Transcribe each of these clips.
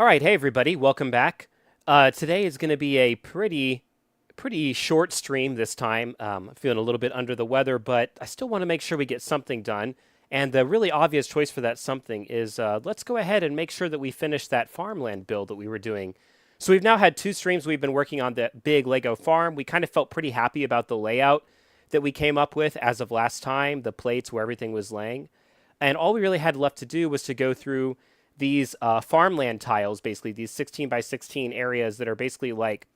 All right, hey everybody, welcome back. Today is going to be a pretty short stream this time. I'm feeling a little bit under the weather, but I still want to make sure we get something done. And the really obvious choice for that something is let's go ahead and make sure that we finish that farmland build that we were doing. So we've now had two streams. We've been working on the big Lego farm. We kind of felt pretty happy about the layout that we came up with as of last time, the plates where everything was laying. And all we really had left to do was to go through these farmland tiles, basically these 16 by 16 areas that are basically like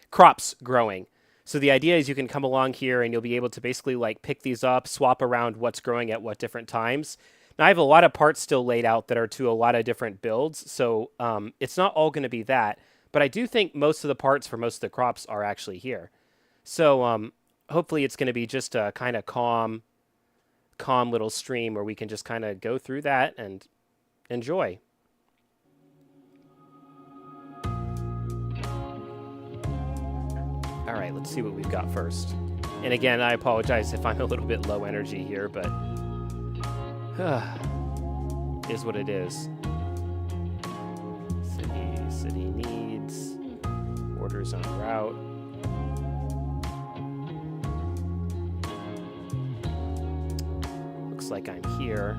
crops growing. So the idea is you can come along here and you'll be able to basically like pick these up, swap around what's growing at what different times. Now I have a lot of parts still laid out that are to a lot of different builds, so it's not all going to be that. But I do think most of the parts for most of the crops are actually here. So hopefully it's going to be just a kind of calm little stream where we can just kind of go through that and enjoy. All right, let's see what we've got first. And again, I apologize if I'm a little bit low energy here, but is what it is. City needs, orders on route. Looks like I'm here.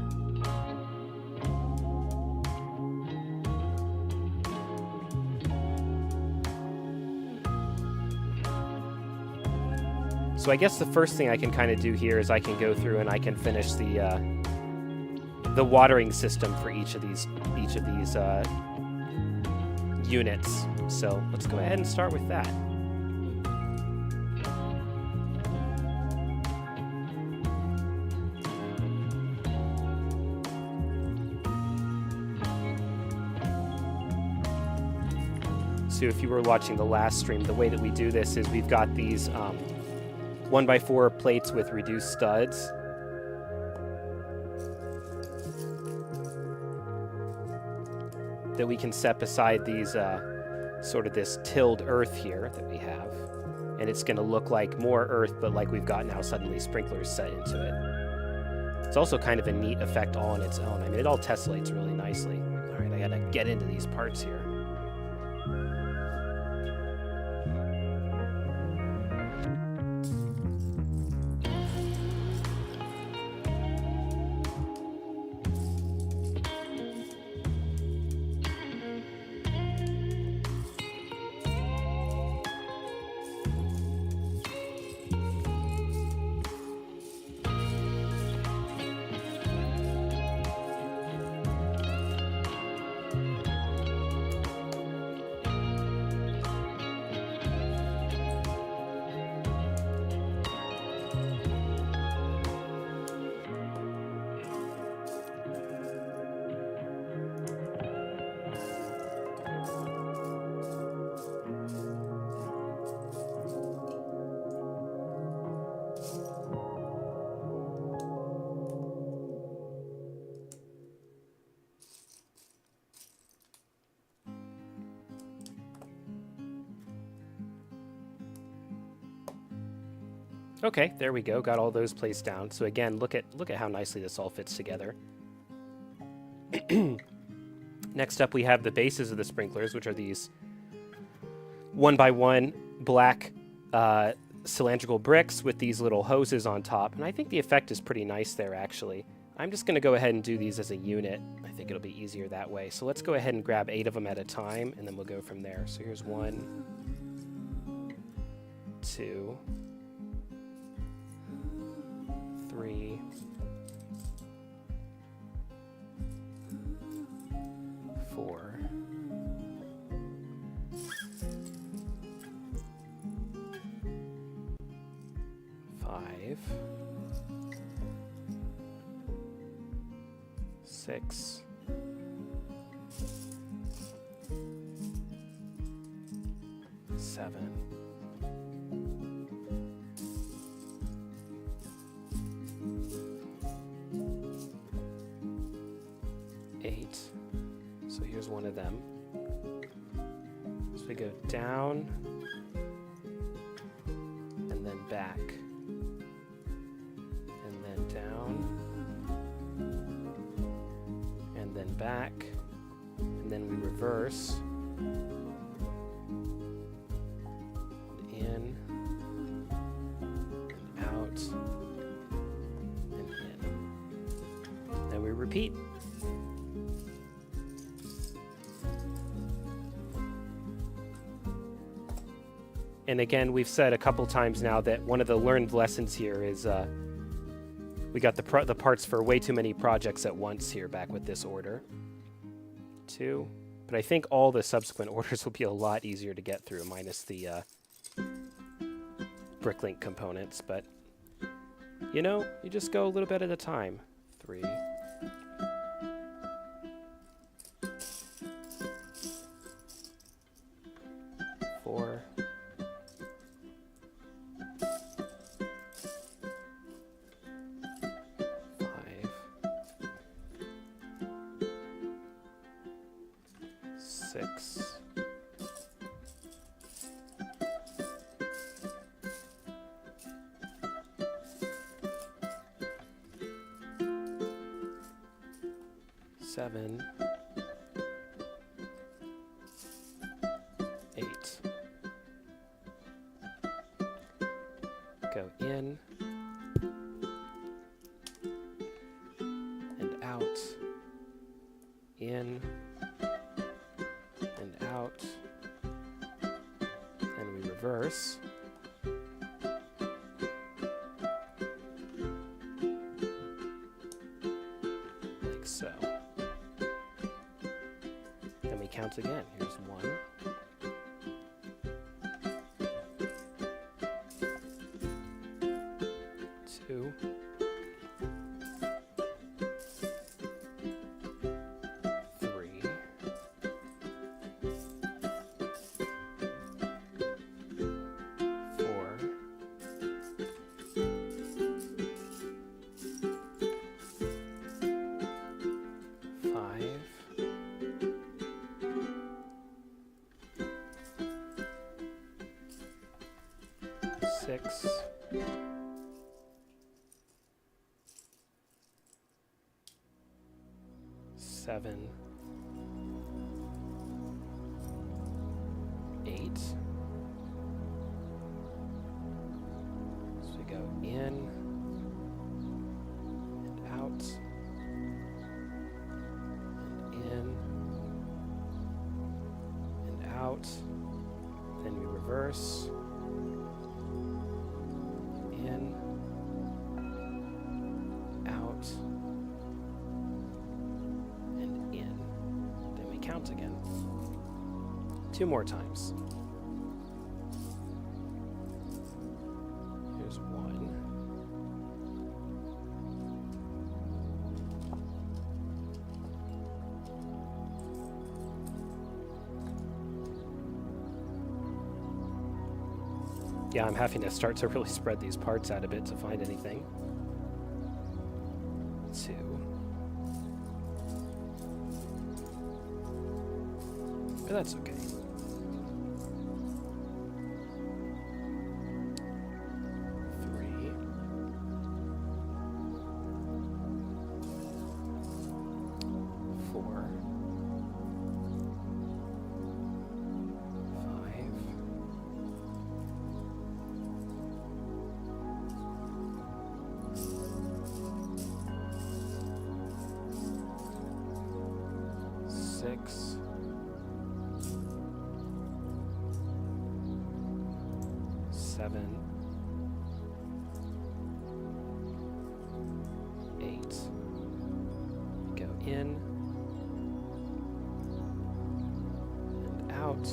So I guess the first thing I can kind of do here is I can go through and I can finish the watering system for each of these units. So let's go ahead and start with that. So if you were watching the last stream, the way that we do this is we've got these 1x4 plates with reduced studs. That we can set beside these sort of this tilled earth here that we have. And it's going to look like more earth, but like we've got now suddenly sprinklers set into it. It's also kind of a neat effect all on its own. I mean, it all tessellates really nicely. All right, I got to get into these parts here. Okay, there we go. Got all those placed down. So again, look at how nicely this all fits together. Next up, we have the bases of the sprinklers, which are these 1x1 black cylindrical bricks with these little hoses on top. And I think the effect is pretty nice there, actually. I'm just going to go ahead and do these as a unit. I think it'll be easier that way. So let's go ahead and grab 8 of them at a time, and then we'll go from there. So here's 1, 2, 3, 4, 5, 6, 7, 8. So here's one of them. So we go down and then back and then down and then back and then we reverse. In, and out, and in. Then we repeat. And again, we've said a couple times now that one of the learned lessons here is we got the parts for way too many projects at once here back with this order. 2. But I think all the subsequent orders will be a lot easier to get through, minus the Bricklink components. But, you know, you just go a little bit at a time. 3. 4. 6. 7. 8. Go in and out, in and out, and we reverse. Like so. Then we count again. Here's 1. 2. 3. 4. 5. 6. 7. 8. So we go in and out, and in and out. Then we reverse. In, out, and in. Then we count again. 2 more times. Here's 1. 2. Yeah, I'm having to start to really spread these parts out a bit to find anything. 2. But that's okay. 3. 4. 5. 6. 7. 8. Go in and out.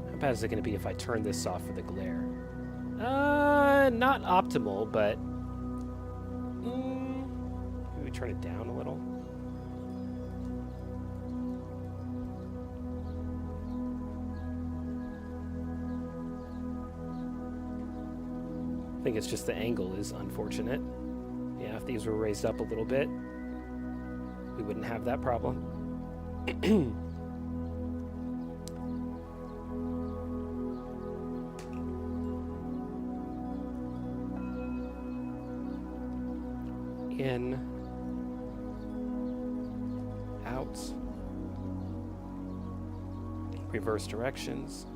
How bad is it going to be if I turn this off for the glare? Not optimal, but maybe we turn it down a little. I think it's just the angle is unfortunate. Yeah, if these were raised up a little bit, we wouldn't have that problem. in, out, reverse directions,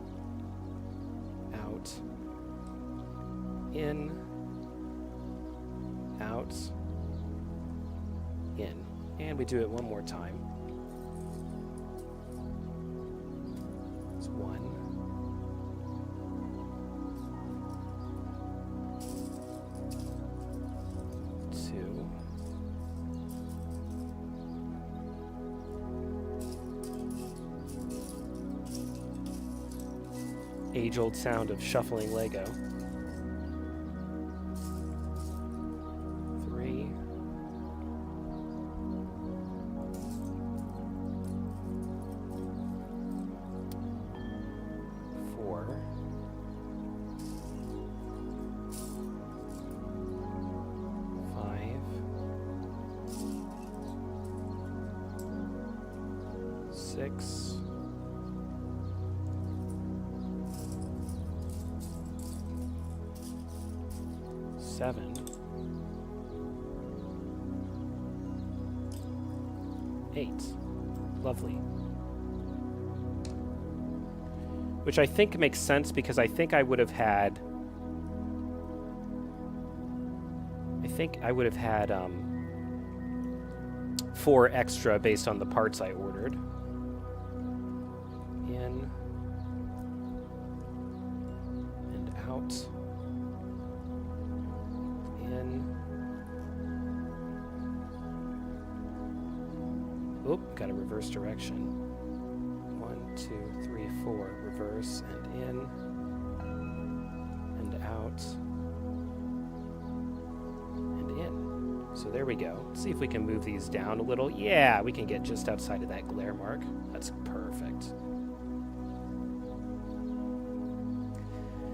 out, in, out, in. And we do it one more time. It's 1, 2, 'Age-old sound of shuffling Lego. 3, 4, 5, 6, 7, 8. Lovely. Which I think makes sense because I think I would have had 4 extra based on the parts I ordered. In and out. In. Oop, got a reverse direction. 1, 2, 3, 4. Reverse and in and out and in. So there we go. Let's see if we can move these down a little. Yeah, we can get just outside of that glare mark. That's perfect.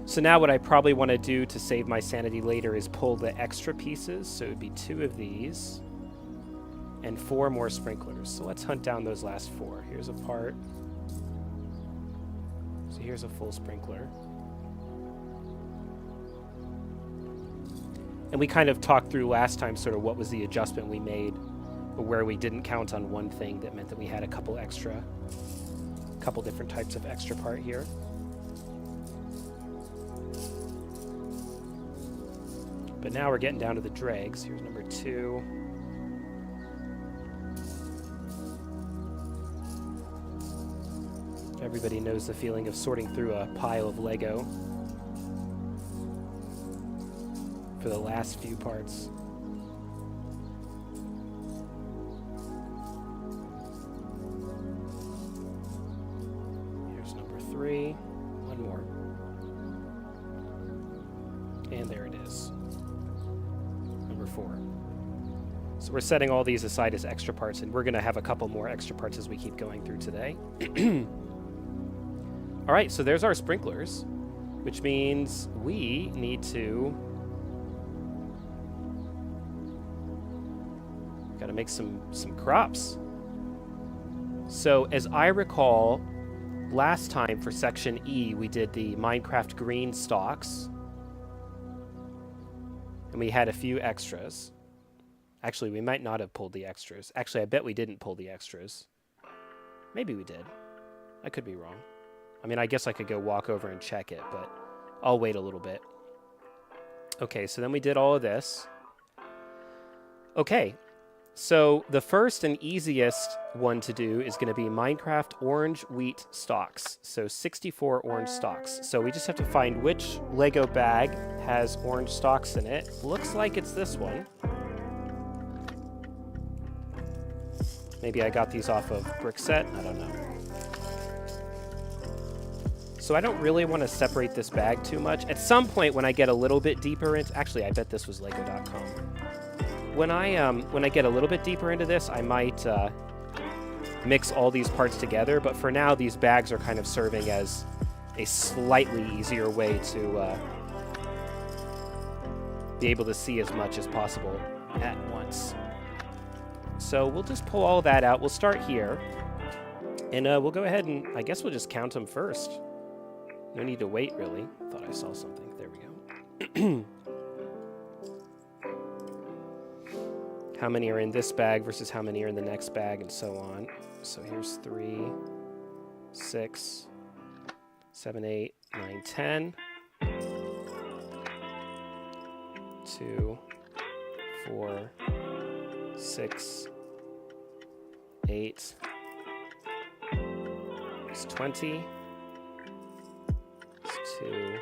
So now what I probably want to do to save my sanity later is pull the extra pieces. So it would be 2 of these and 4 more sprinklers. So let's hunt down those last 4. Here's a part. So here's a full sprinkler. And we kind of talked through last time sort of what was the adjustment we made where we didn't count on one thing that meant that we had a couple different types of extra part here. But now we're getting down to the dregs. Here's number 2. Everybody knows the feeling of sorting through a pile of Lego for the last few parts. Here's number 3. One more. And there it is. Number 4. So we're setting all these aside as extra parts, and we're going to have a couple more extra parts as we keep going through today. All right, so there's our sprinklers, which means we need to gotta make some crops. So as I recall, last time for section E, we did the Minecraft green stalks, and we had a few extras. Actually, we might not have pulled the extras. Actually, I bet we didn't pull the extras. Maybe we did. I could be wrong. I mean, I guess I could go walk over and check it, but I'll wait a little bit. Okay, so then we did all of this. Okay, so the first and easiest one to do is going to be Minecraft orange wheat stalks. So 64 orange stalks. So we just have to find which Lego bag has orange stalks in it. Looks like it's this one. Maybe I got these off of Brickset. I don't know. So I don't really want to separate this bag too much. At some point when I get a little bit deeper into... Actually, I bet this was Lego.com. When I get a little bit deeper into this, I might mix all these parts together. But for now, these bags are kind of serving as a slightly easier way to be able to see as much as possible at once. So we'll just pull all of that out. We'll start here. And we'll go ahead and... I guess we'll just count them first. No need to wait, really. Thought I saw something. There we go. how many are in this bag versus how many are in the next bag, and so on. So here's 3, 6, 7, 8, 9, 10. 2, 4, 6, 8. It's 20. It's 2,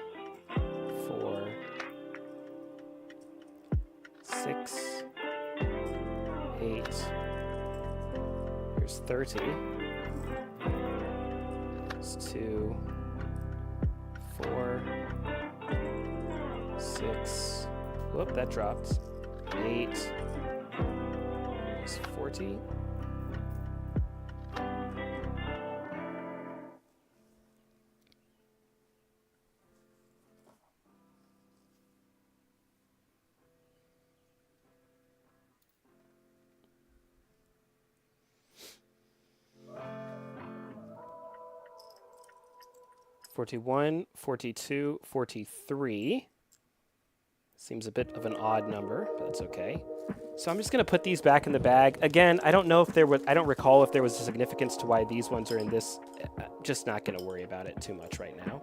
4, 6, 8. Here's 30. It's 2, 4, 6. Whoop, that dropped. 8. It's 40. $41, $42, $43. Seems a bit of an odd number, but that's okay. So I'm just going to put these back in the bag. Again, I don't know if there was, I don't recall if there was a significance to why these ones are in this. Just not going to worry about it too much right now.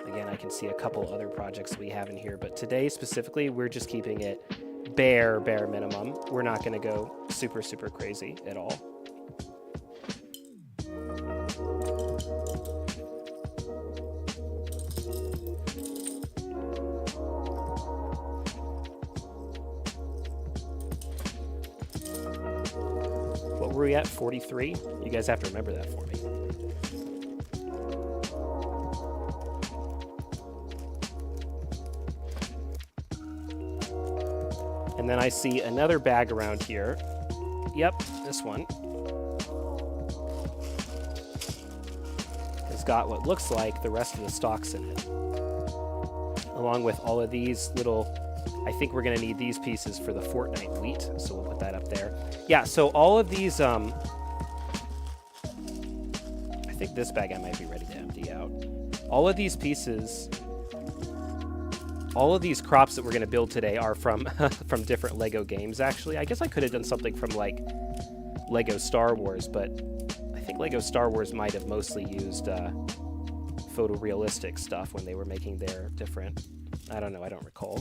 Again, I can see a couple other projects we have in here, but today specifically, we're just keeping it bare minimum. We're not going to go super crazy at all. What were we at? 43? You guys have to remember that for me. And then I see another bag around here. Yep, this one. Has got what looks like the rest of the stalks in it. Along with all of these little, I think we're going to need these pieces for the Fortnite wheat, so we'll put that up there. Yeah, so all of these, I think this bag I might be ready to empty out. All of these pieces, all of these crops that we're going to build today are from from different Lego games, actually. I guess I could have done something from, like, Lego Star Wars, but I think Lego Star Wars might have mostly used photorealistic stuff when they were making their different... I don't know, I don't recall.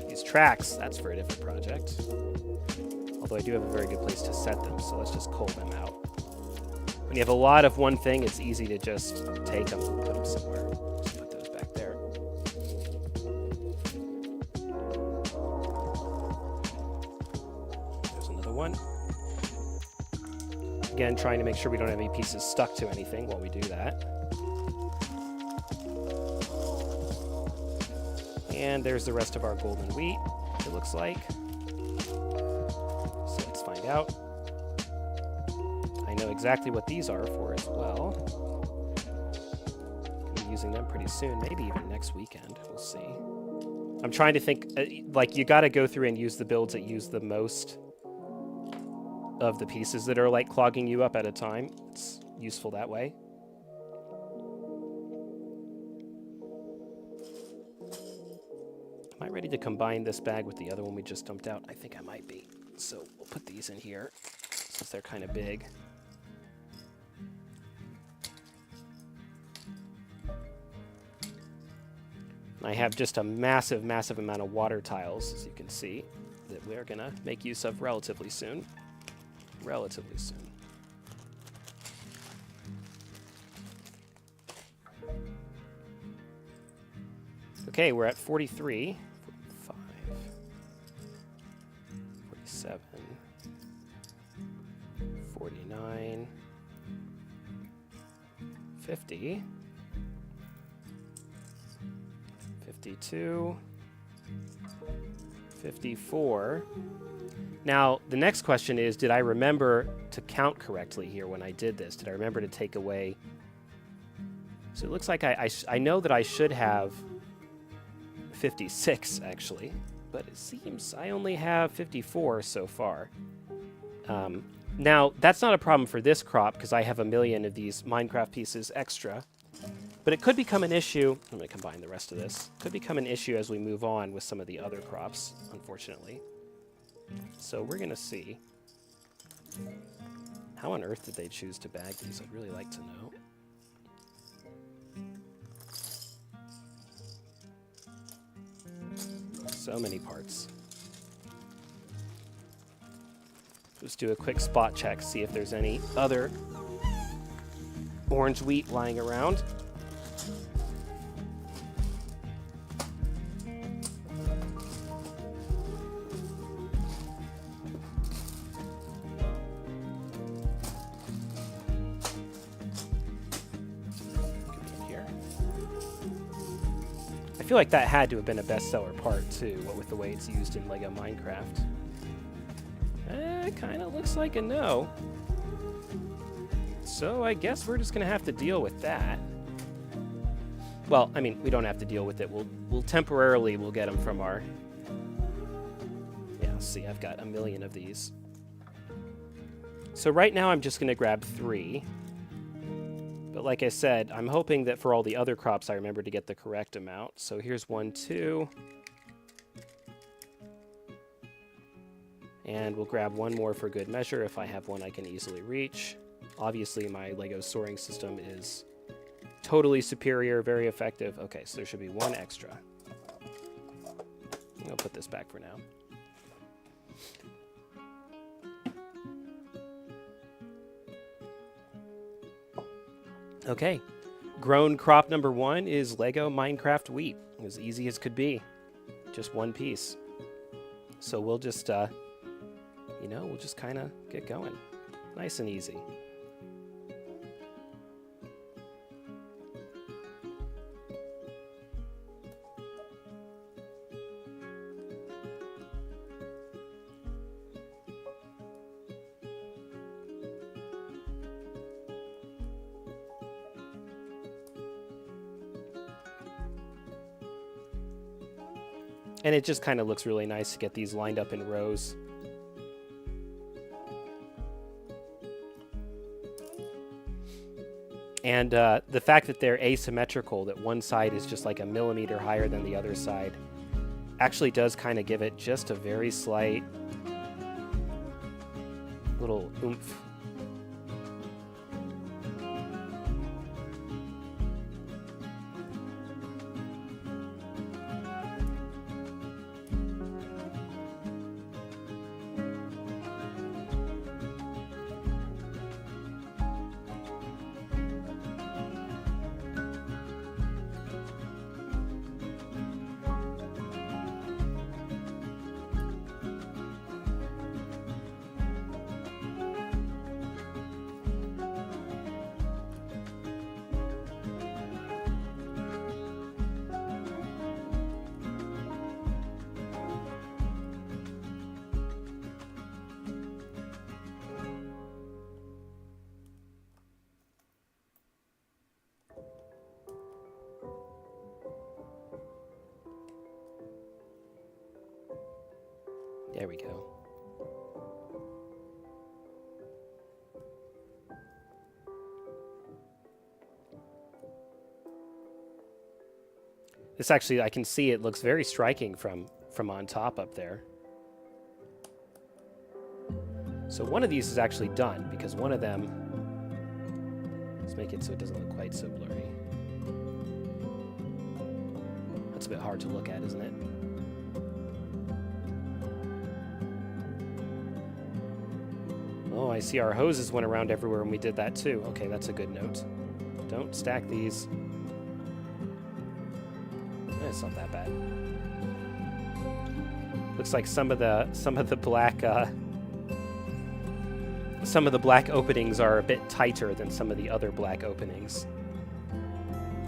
These tracks, that's for a different project. Although I do have a very good place to set them, so let's just cull them out. When you have a lot of one thing, it's easy to just take them and put them somewhere. Just put those back there. There's another one. Again, trying to make sure we don't have any pieces stuck to anything while we do that. And there's the rest of our golden wheat, it looks like. So let's find out. I know exactly what these are for as well. I'll be using them pretty soon, maybe even next weekend. We'll see. I'm trying to think, like, you got to go through and use the builds that use the most of the pieces that are, like, clogging you up at a time. It's useful that way. Am I ready to combine this bag with the other one we just dumped out? I think I might be. So we'll put these in here since they're kind of big. I have just a massive amount of water tiles, as you can see, that we're going to make use of relatively soon. Relatively soon. Okay, we're at 43. 47, 49, 50, 52, 54. Now, the next question is, did I remember to count correctly here when I did this? Did I remember to take away? So it looks like I know that I should have 56, actually. But it seems I only have 54 so far. Now, that's not a problem for this crop, because I have a million of these Minecraft pieces extra. But it could become an issue... I'm going to combine the rest of this. Could become an issue as we move on with some of the other crops, unfortunately. So we're going to see. How on earth did they choose to bag these? I'd really like to know. So many parts. Just do a quick spot check, see if there's any other orange wheat lying around. I feel like that had to have been a bestseller part too, what with the way it's used in LEGO Minecraft. It kind of looks like a no. So I guess we're just gonna have to deal with that. Well, I mean, we don't have to deal with it. We'll temporarily get them from our. Yeah, see, I've got a million of these. So right now I'm just gonna grab 3. But like I said, I'm hoping that for all the other crops I remember to get the correct amount. So here's 1, 2. And we'll grab 1 more for good measure if I have one I can easily reach. Obviously, my LEGO soaring system is totally superior, very effective. Okay, so there should be 1 extra. I'll put this back for now. Okay, grown crop number 1 is LEGO Minecraft wheat. As easy as could be. Just 1 piece. So we'll just, we'll just kind of get going. Nice and easy. And it just kind of looks really nice to get these lined up in rows. And the fact that they're asymmetrical, that one side is just like a millimeter higher than the other side, actually does kind of give it just a very slight little oomph. There we go. This actually, I can see it looks very striking from on top up there. So one of these is actually done, because one of them, let's make it so it doesn't look quite so blurry. That's a bit hard to look at, isn't it? Oh, I see our hoses went around everywhere when we did that too. Okay, that's a good note. Don't stack these. It's not that bad. Looks like some of the black openings are a bit tighter than some of the other black openings.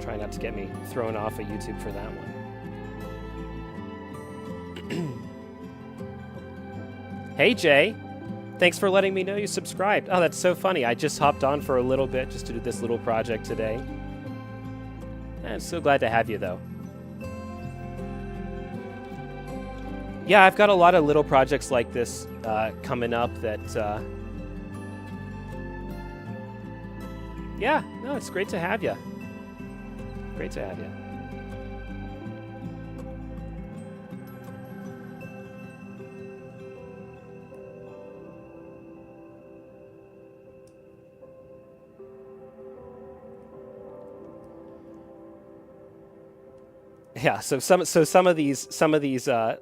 Try not to get me thrown off of YouTube for that one. Hey Jay, thanks for letting me know you subscribed. Oh, that's so funny. I just hopped on for a little bit just to do this little project today. I'm so glad to have you though. Yeah, I've got a lot of little projects like this coming up that, yeah, no, it's great to have you. Great to have you. Yeah, so some of these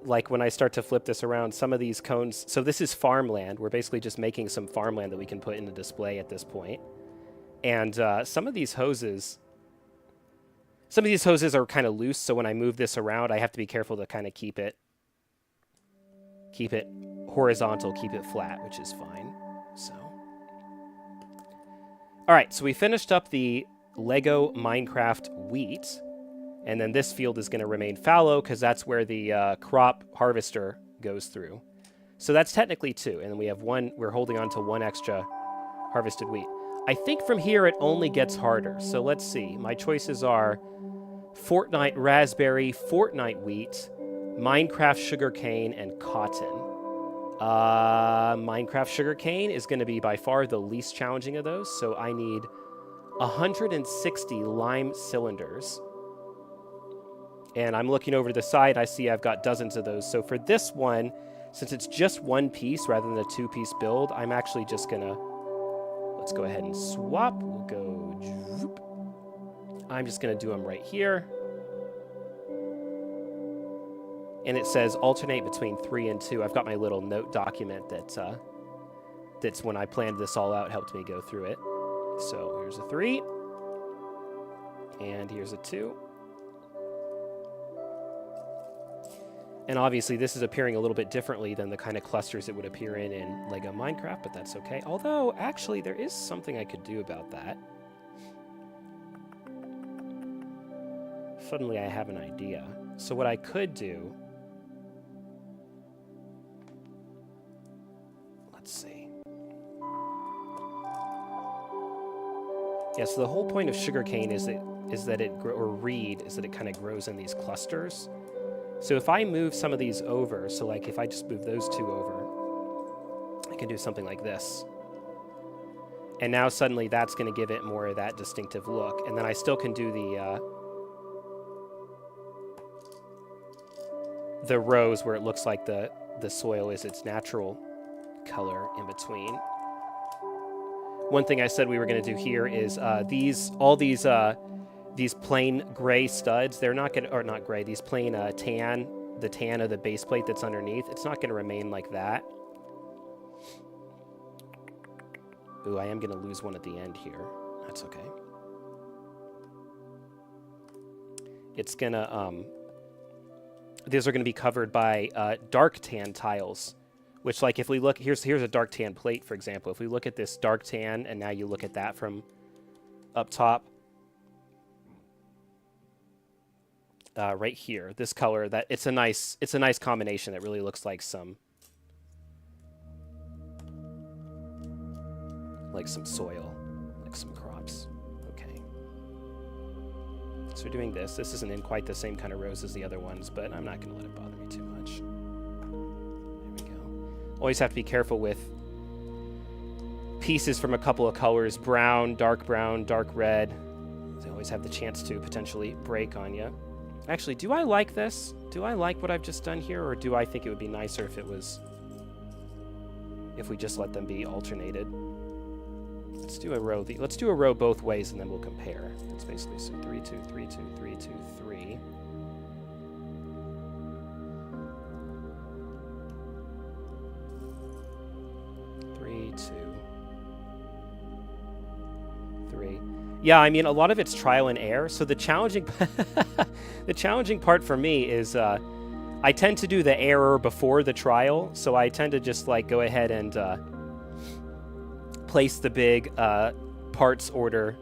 like when I start to flip this around, some of these cones. So this is farmland. We're basically just making some farmland that we can put in a display at this point. And some of these hoses are kind of loose. So when I move this around, I have to be careful to kind of keep it horizontal, keep it flat, which is fine. So, all right. So we finished up the Lego Minecraft wheat. And then this field is going to remain fallow because that's where the crop harvester goes through. So that's technically 2. And then we have 1. We're holding on to 1 extra harvested wheat. I think from here it only gets harder. So let's see. My choices are Fortnite raspberry, Fortnite wheat, Minecraft sugarcane, and cotton. Minecraft sugarcane is going to be by far the least challenging of those. So I need 160 lime cylinders. And I'm looking over to the side, I see I've got dozens of those. So for this one, since it's just 1 piece rather than a 2-piece build, I'm actually just gonna, let's go ahead and swap. We'll go, zoop. I'm just gonna do them right here. And it says alternate between 3 and 2. I've got my little note document that's when I planned this all out, helped me go through it. So here's a 3. And here's a 2. And obviously, this is appearing a little bit differently than the kind of clusters it would appear in Lego Minecraft, but that's okay. Although, actually, there is something I could do about that. Suddenly, I have an idea. So what I could do... Let's see. Yeah, so the whole point of sugarcane is that it kind of grows in these clusters. So if I move some of these over, so like if I just move those 2 over, I can do something like this. And now suddenly that's going to give it more of that distinctive look. And then I still can do the rows where it looks like the soil is its natural color in between. One thing I said we were going to do here is these plain gray studs, they're not going to, or not gray, these plain tan, the tan of the base plate that's underneath, it's not going to remain like that. Ooh, I am going to lose one at the end here. That's okay. It's going to, these are going to be covered by dark tan tiles, which like if we look, here's a dark tan plate, for example. If we look at this dark tan and now you look at that from up top, right here, this color, that it's a nice combination that really looks like some soil, like some crops. Okay. So we're doing this. This isn't in quite the same kind of rows as the other ones, but I'm not going to let it bother me too much. There we go. Always have to be careful with pieces from a couple of colors, brown, dark red. They always have the chance to potentially break on you. Actually, do I like this? Do I like what I've just done here, or do I think it would be nicer if we just let them be alternated? Let's do a row. Let's do a row both ways, and then we'll compare. It's basically so 3, 2, 3, 2, 3, 2, 3. Yeah, I mean, a lot of it's trial and error. So the challenging part for me is I tend to do the error before the trial. So I tend to just like go ahead and place the big parts order,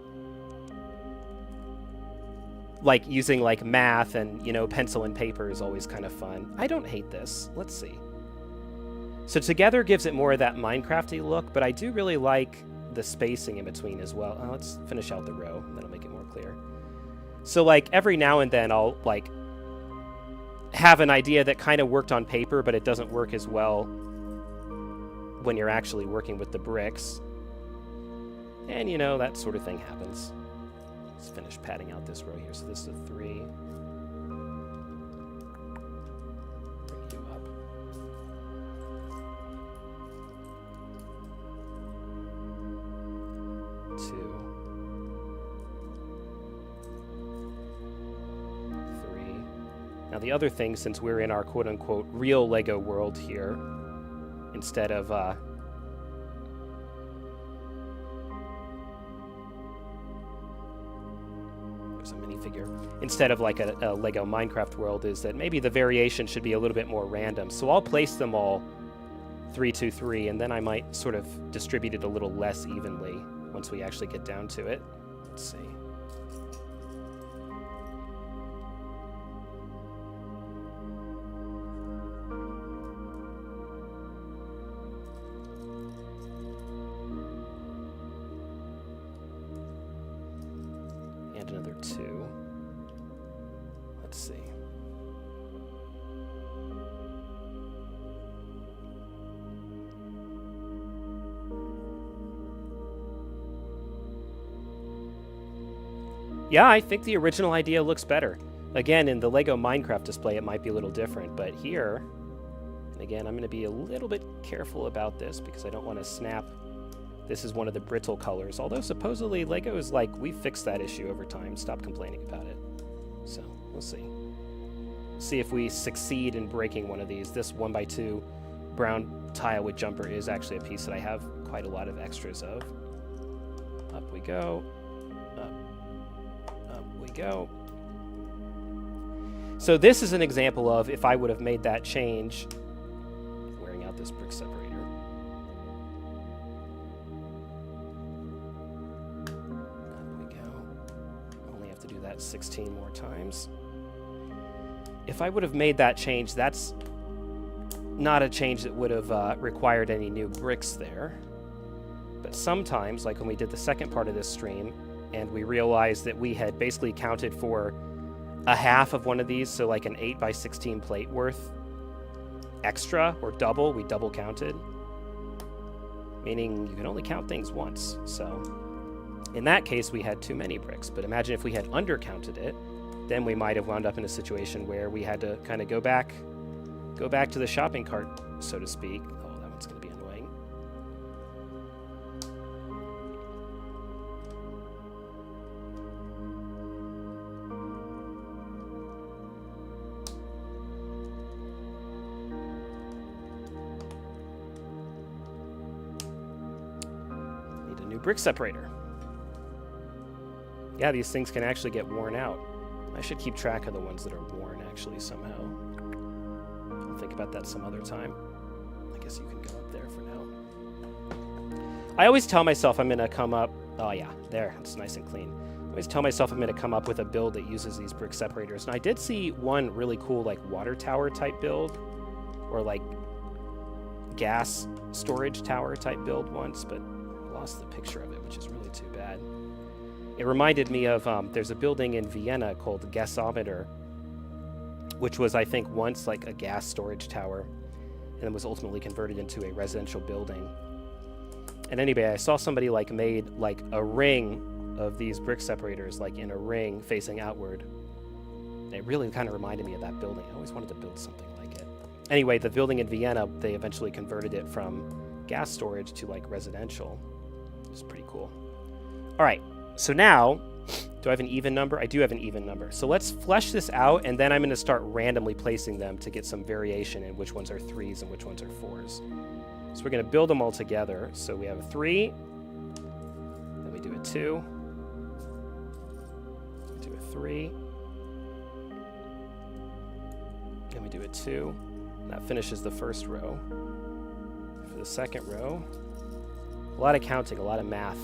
like using like math and, you know, pencil and paper is always kind of fun. I don't hate this. Let's see. So together gives it more of that Minecrafty look, but I do really like the spacing in between as well. Let's finish out the row, that'll make it more clear. So like every now and then I'll like have an idea that kind of worked on paper, but it doesn't work as well when you're actually working with the bricks. And you know, that sort of thing happens. Let's finish padding out this row here. So this is a 3. Bring you up. 2, 3. Now the other thing, since we're in our quote-unquote real Lego world here, instead of there's a minifigure, instead of like a Lego Minecraft world, is that maybe the variation should be a little bit more random. So I'll place them all 3, 2, 3, and then I might sort of distribute it a little less evenly once we actually get down to it. Let's see. And another 2. Let's see. Yeah, I think the original idea looks better. Again, in the Lego Minecraft display, it might be a little different, but here, and again, I'm going to be a little bit careful about this because I don't want to snap. This is one of the brittle colors, although supposedly Lego is like, we fixed that issue over time. Stop complaining about it. So, we'll see. See if we succeed in breaking one of these. This 1x2 brown tile with jumper is actually a piece that I have quite a lot of extras of. Up we go. Up we go. So this is an example of if I would have made that change, wearing out this brick separator. Up we go. Only have to do that 16 more times. If I would have made that change, that's not a change that would have required any new bricks there. But sometimes, like when we did the second part of this stream, and we realized that we had basically counted for a half of one of these, so like an 8x16 plate worth extra or double, we double counted. Meaning you can only count things once. So in that case, we had too many bricks. But imagine if we had undercounted it, then we might have wound up in a situation where we had to kind of go back to the shopping cart, so to speak. Oh, that one's going to be annoying. Need a new brick separator. Yeah, these things can actually get worn out. I should keep track of the ones that are worn, actually, somehow. I'll think about that some other time. I guess you can go up there for now. I always tell myself I'm going to come up... Oh, yeah, there. It's nice and clean. I always tell myself I'm going to come up with a build that uses these brick separators. And I did see one really cool, like, water tower type build. Or, like, gas storage tower type build once, but I lost the picture of it, which is really too bad. It reminded me of, there's a building in Vienna called the Gasometer, which was, I think, once like a gas storage tower, and then was ultimately converted into a residential building. And anyway, I saw somebody like made like a ring of these brick separators, like in a ring facing outward. And it really kind of reminded me of that building. I always wanted to build something like it. Anyway, the building in Vienna, they eventually converted it from gas storage to like residential. It's pretty cool. All right. So now, do I have an even number? I do have an even number. So let's flesh this out, and then I'm going to start randomly placing them to get some variation in which ones are 3s and which ones are 4s. So we're going to build them all together. So we have a 3, then we do a 2, we do a 3, then we do a 2. That finishes the first row. For the second row, a lot of counting, a lot of math.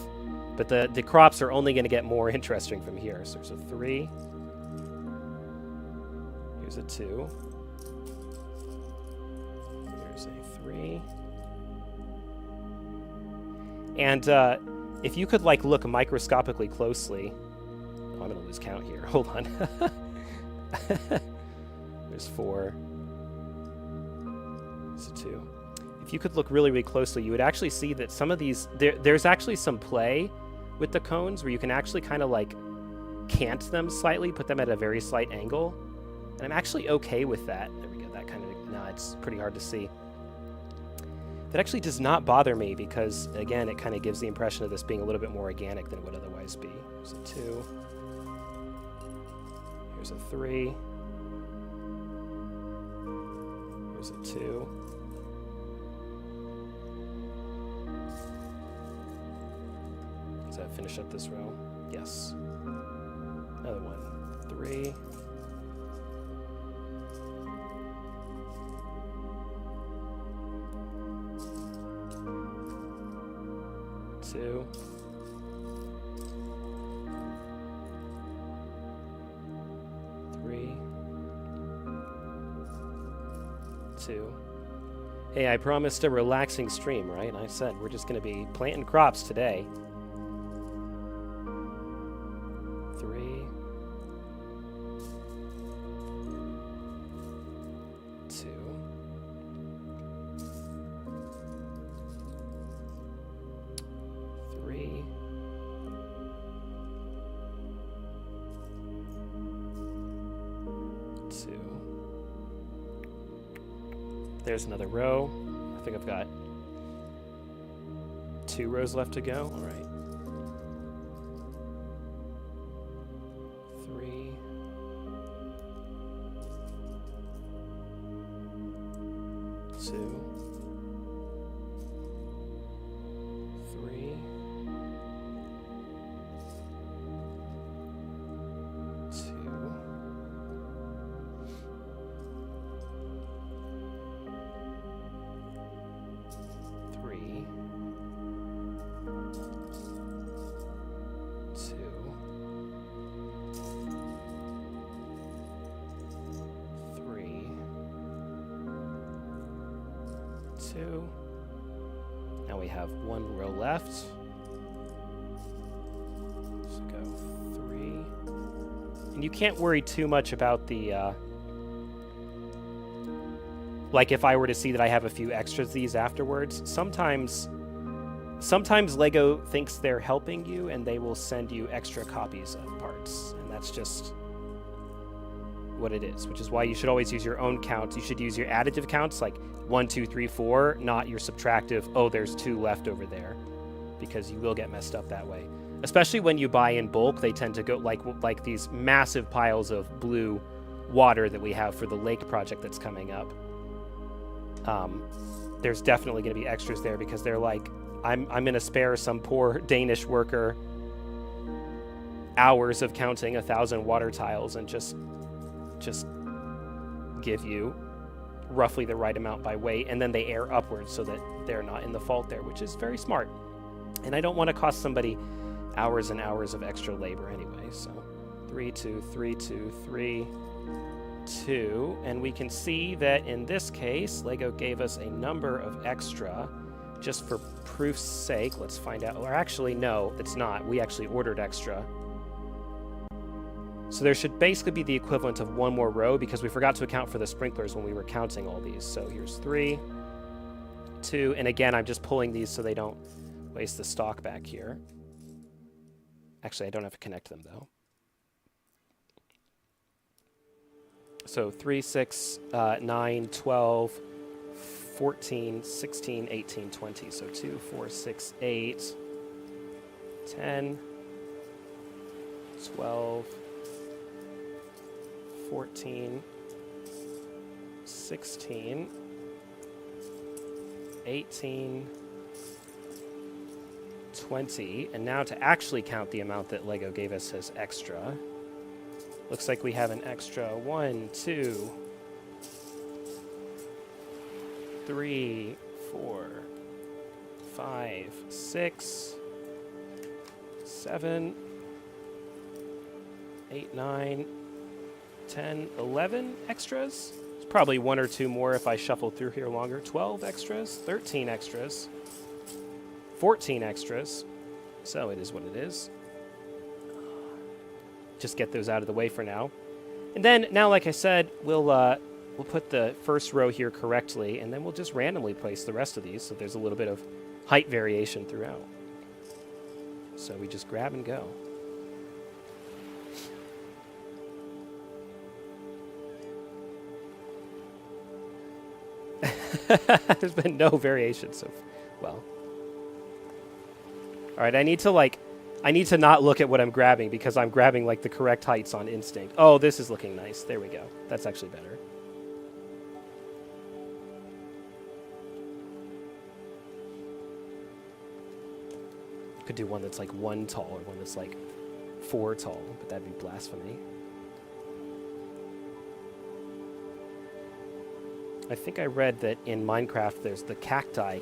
But the crops are only going to get more interesting from here. So there's a 3. Here's a 2. Here's a 3. And if you could like look microscopically closely... Oh, I'm going to lose count here. Hold on. There's 4. There's a 2. If you could look really, really closely, you would actually see that some of these... There's actually some play with the cones where you can actually kind of like cant them slightly, put them at a very slight angle. And I'm actually okay with that. There we go, that kind of... No, it's pretty hard to see. That actually does not bother me because, again, it kind of gives the impression of this being a little bit more organic than it would otherwise be. Here's a 2. Here's a 3. is it 2? Does that finish up this row? Yes. Another one. 3. 2. 3. 2. Hey, I promised a relaxing stream, right? I said we're just going to be planting crops today. 3. 2. 3. 2. There's another row. I think I've got 2 rows left to go. All right. 3. 2. 3. 2. 3. 2. 3. 2. Now we have 1 row left. Let's go 3. And you can't worry too much about the, like if I were to see that I have a few extras of these afterwards, sometimes Lego thinks they're helping you and they will send you extra copies of parts. And that's just what it is, which is why you should always use your own counts. You should use your additive counts, like 1, 2, 3, 4, not your subtractive, oh, there's 2 left over there, because you will get messed up that way. Especially when you buy in bulk, they tend to go like these massive piles of blue water that we have for the lake project that's coming up. There's definitely going to be extras there because they're like, I'm going to spare some poor Danish worker hours of counting 1,000 water tiles and just give you roughly the right amount by weight, and then they air upwards so that they're not in the fault there, which is very smart. And I don't want to cost somebody hours and hours of extra labor anyway. So 3, 2, 3, 2, 3, 2, and we can see that in this case Lego gave us a number of extra just for proof's sake. Let's find out. Or actually no, it's not. We actually ordered extra. So there should basically be the equivalent of 1 more row because we forgot to account for the sprinklers when we were counting all these. So here's 3, 2, and again I'm just pulling these so they don't waste the stock back here. Actually, I don't have to connect them though. So 3, 6, 9, 12, 14, 16, 18, 20. So 2, 4, 6, 8, 10, 12, 14, 16, 18, 20. And now to actually count the amount that Lego gave us as extra. Looks like we have an extra 1, 2, 3, 4, 5, 6, 7, 8, 9, 10, 11 extras. There's probably 1 or 2 more if I shuffle through here longer. 12 extras, 13 extras, 14 extras. So it is what it is. Just get those out of the way for now. And then now, like I said, we'll put the first row here correctly, and then we'll just randomly place the rest of these so there's a little bit of height variation throughout. So we just grab and go. There's been no variation so well. All right, I need to not look at what I'm grabbing because I'm grabbing like the correct heights on instinct. Oh, this is looking nice. There we go. That's actually better. Could do one that's like 1 tall or one that's like 4 tall, but that'd be blasphemy. I think I read that in Minecraft there's the cacti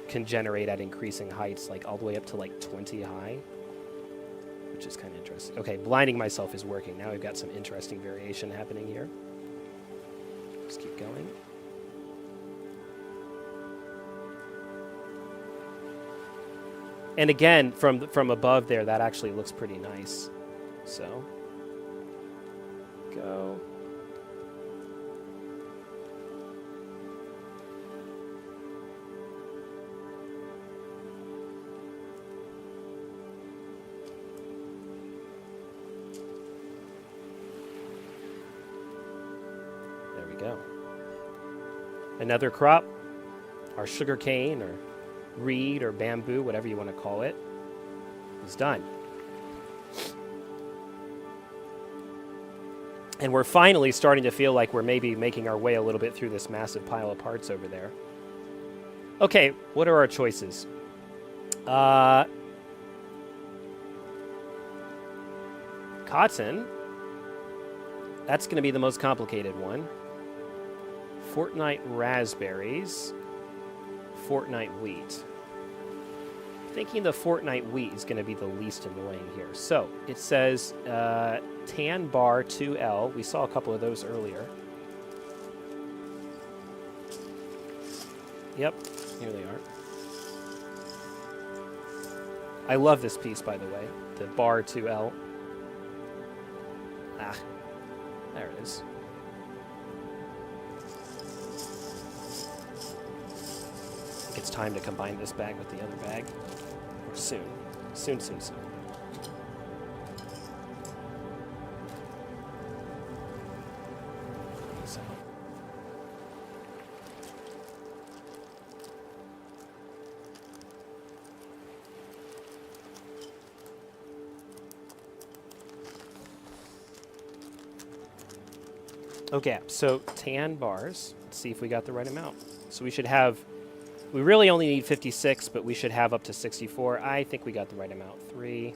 can generate at increasing heights, like all the way up to like 20 high, which is kind of interesting. Okay, blinding myself is working. Now we've got some interesting variation happening here. Just keep going. And again, from above there, that actually looks pretty nice. So, go. There we go. Another crop, our sugar cane or reed or bamboo, whatever you want to call it, is done. And we're finally starting to feel like we're maybe making our way a little bit through this massive pile of parts over there. Okay, what are our choices? Cotton. That's going to be the most complicated one. Fortnite raspberries. Fortnite wheat. Thinking the Fortnite wheat is going to be the least annoying here. So it says tan bar 2L. We saw a couple of those earlier. Yep, here they are. I love this piece, by the way. The bar 2L. Ah, there it is. It's time to combine this bag with the other bag. Or soon. Soon. So. Okay, so tan bars. Let's see if we got the right amount. So we should have... We really only need 56, but we should have up to 64. I think we got the right amount. 3,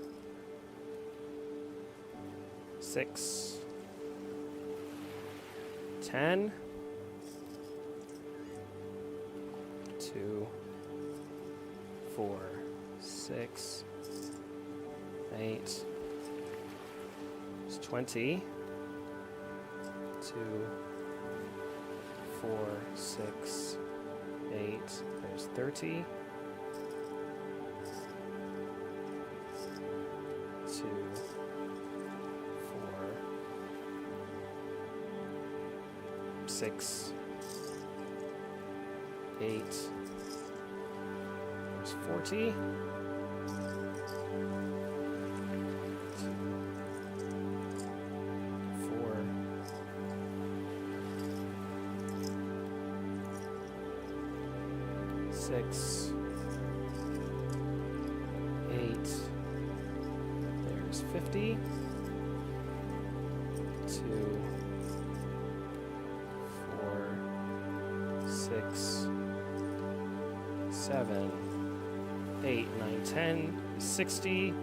6, 10, 2, 4, 6, 8, it's 20, 2, 4, 6, 8, there's 30, 2, 4, 6, 8, there's 40, 2, 4, 6, 8, there's 50, 2, 4, 6, 7, 8, 9, 10, 60,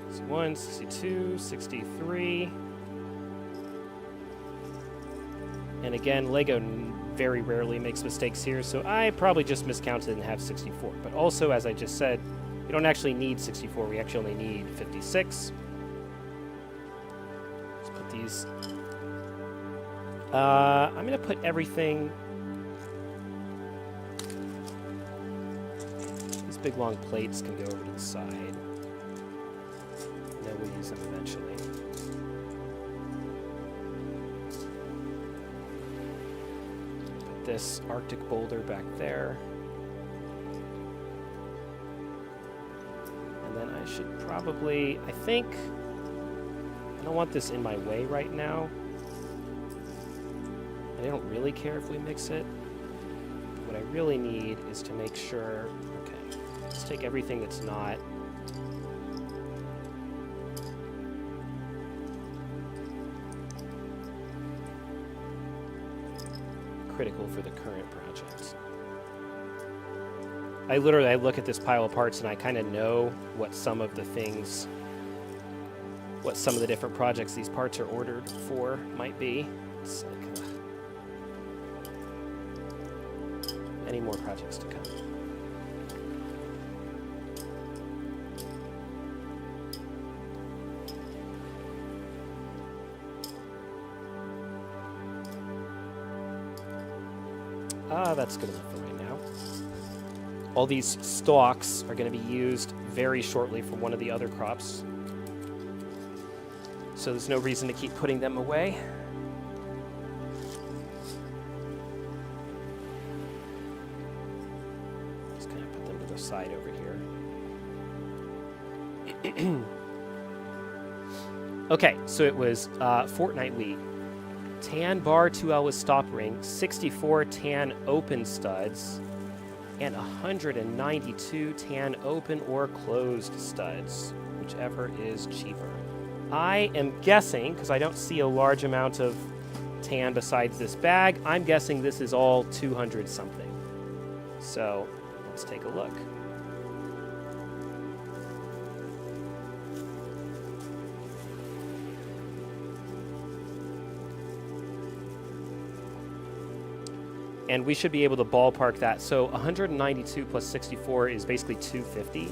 61, 62, 63. And again, Lego very rarely makes mistakes here, so I probably just miscounted and have 64. But also, as I just said, we don't actually need 64, we actually only need 56. Let's put these... I'm going to put everything... These big long plates can go over to the side. And then we'll use them eventually. This Arctic boulder back there. And then I should probably, I think, I don't want this in my way right now. And I don't really care if we mix it. What I really need is to make sure, okay, let's take everything that's not critical for the current project. I look at this pile of parts and I kind of know what some of the things, what some of the different projects these parts are ordered for might be. It's like, many more projects to come. That's good enough for right now. All these stalks are going to be used very shortly for one of the other crops. So there's no reason to keep putting them away. Just kind of put them to the side over here. Okay, so it was fortnight wheat. Tan bar 2L with stop ring, 64 tan open studs, and 192 tan open or closed studs, whichever is cheaper. I am guessing, because I don't see a large amount of tan besides this bag, I'm guessing this is all 200 something. So let's take a look. And we should be able to ballpark that. So 192 plus 64 is basically 250.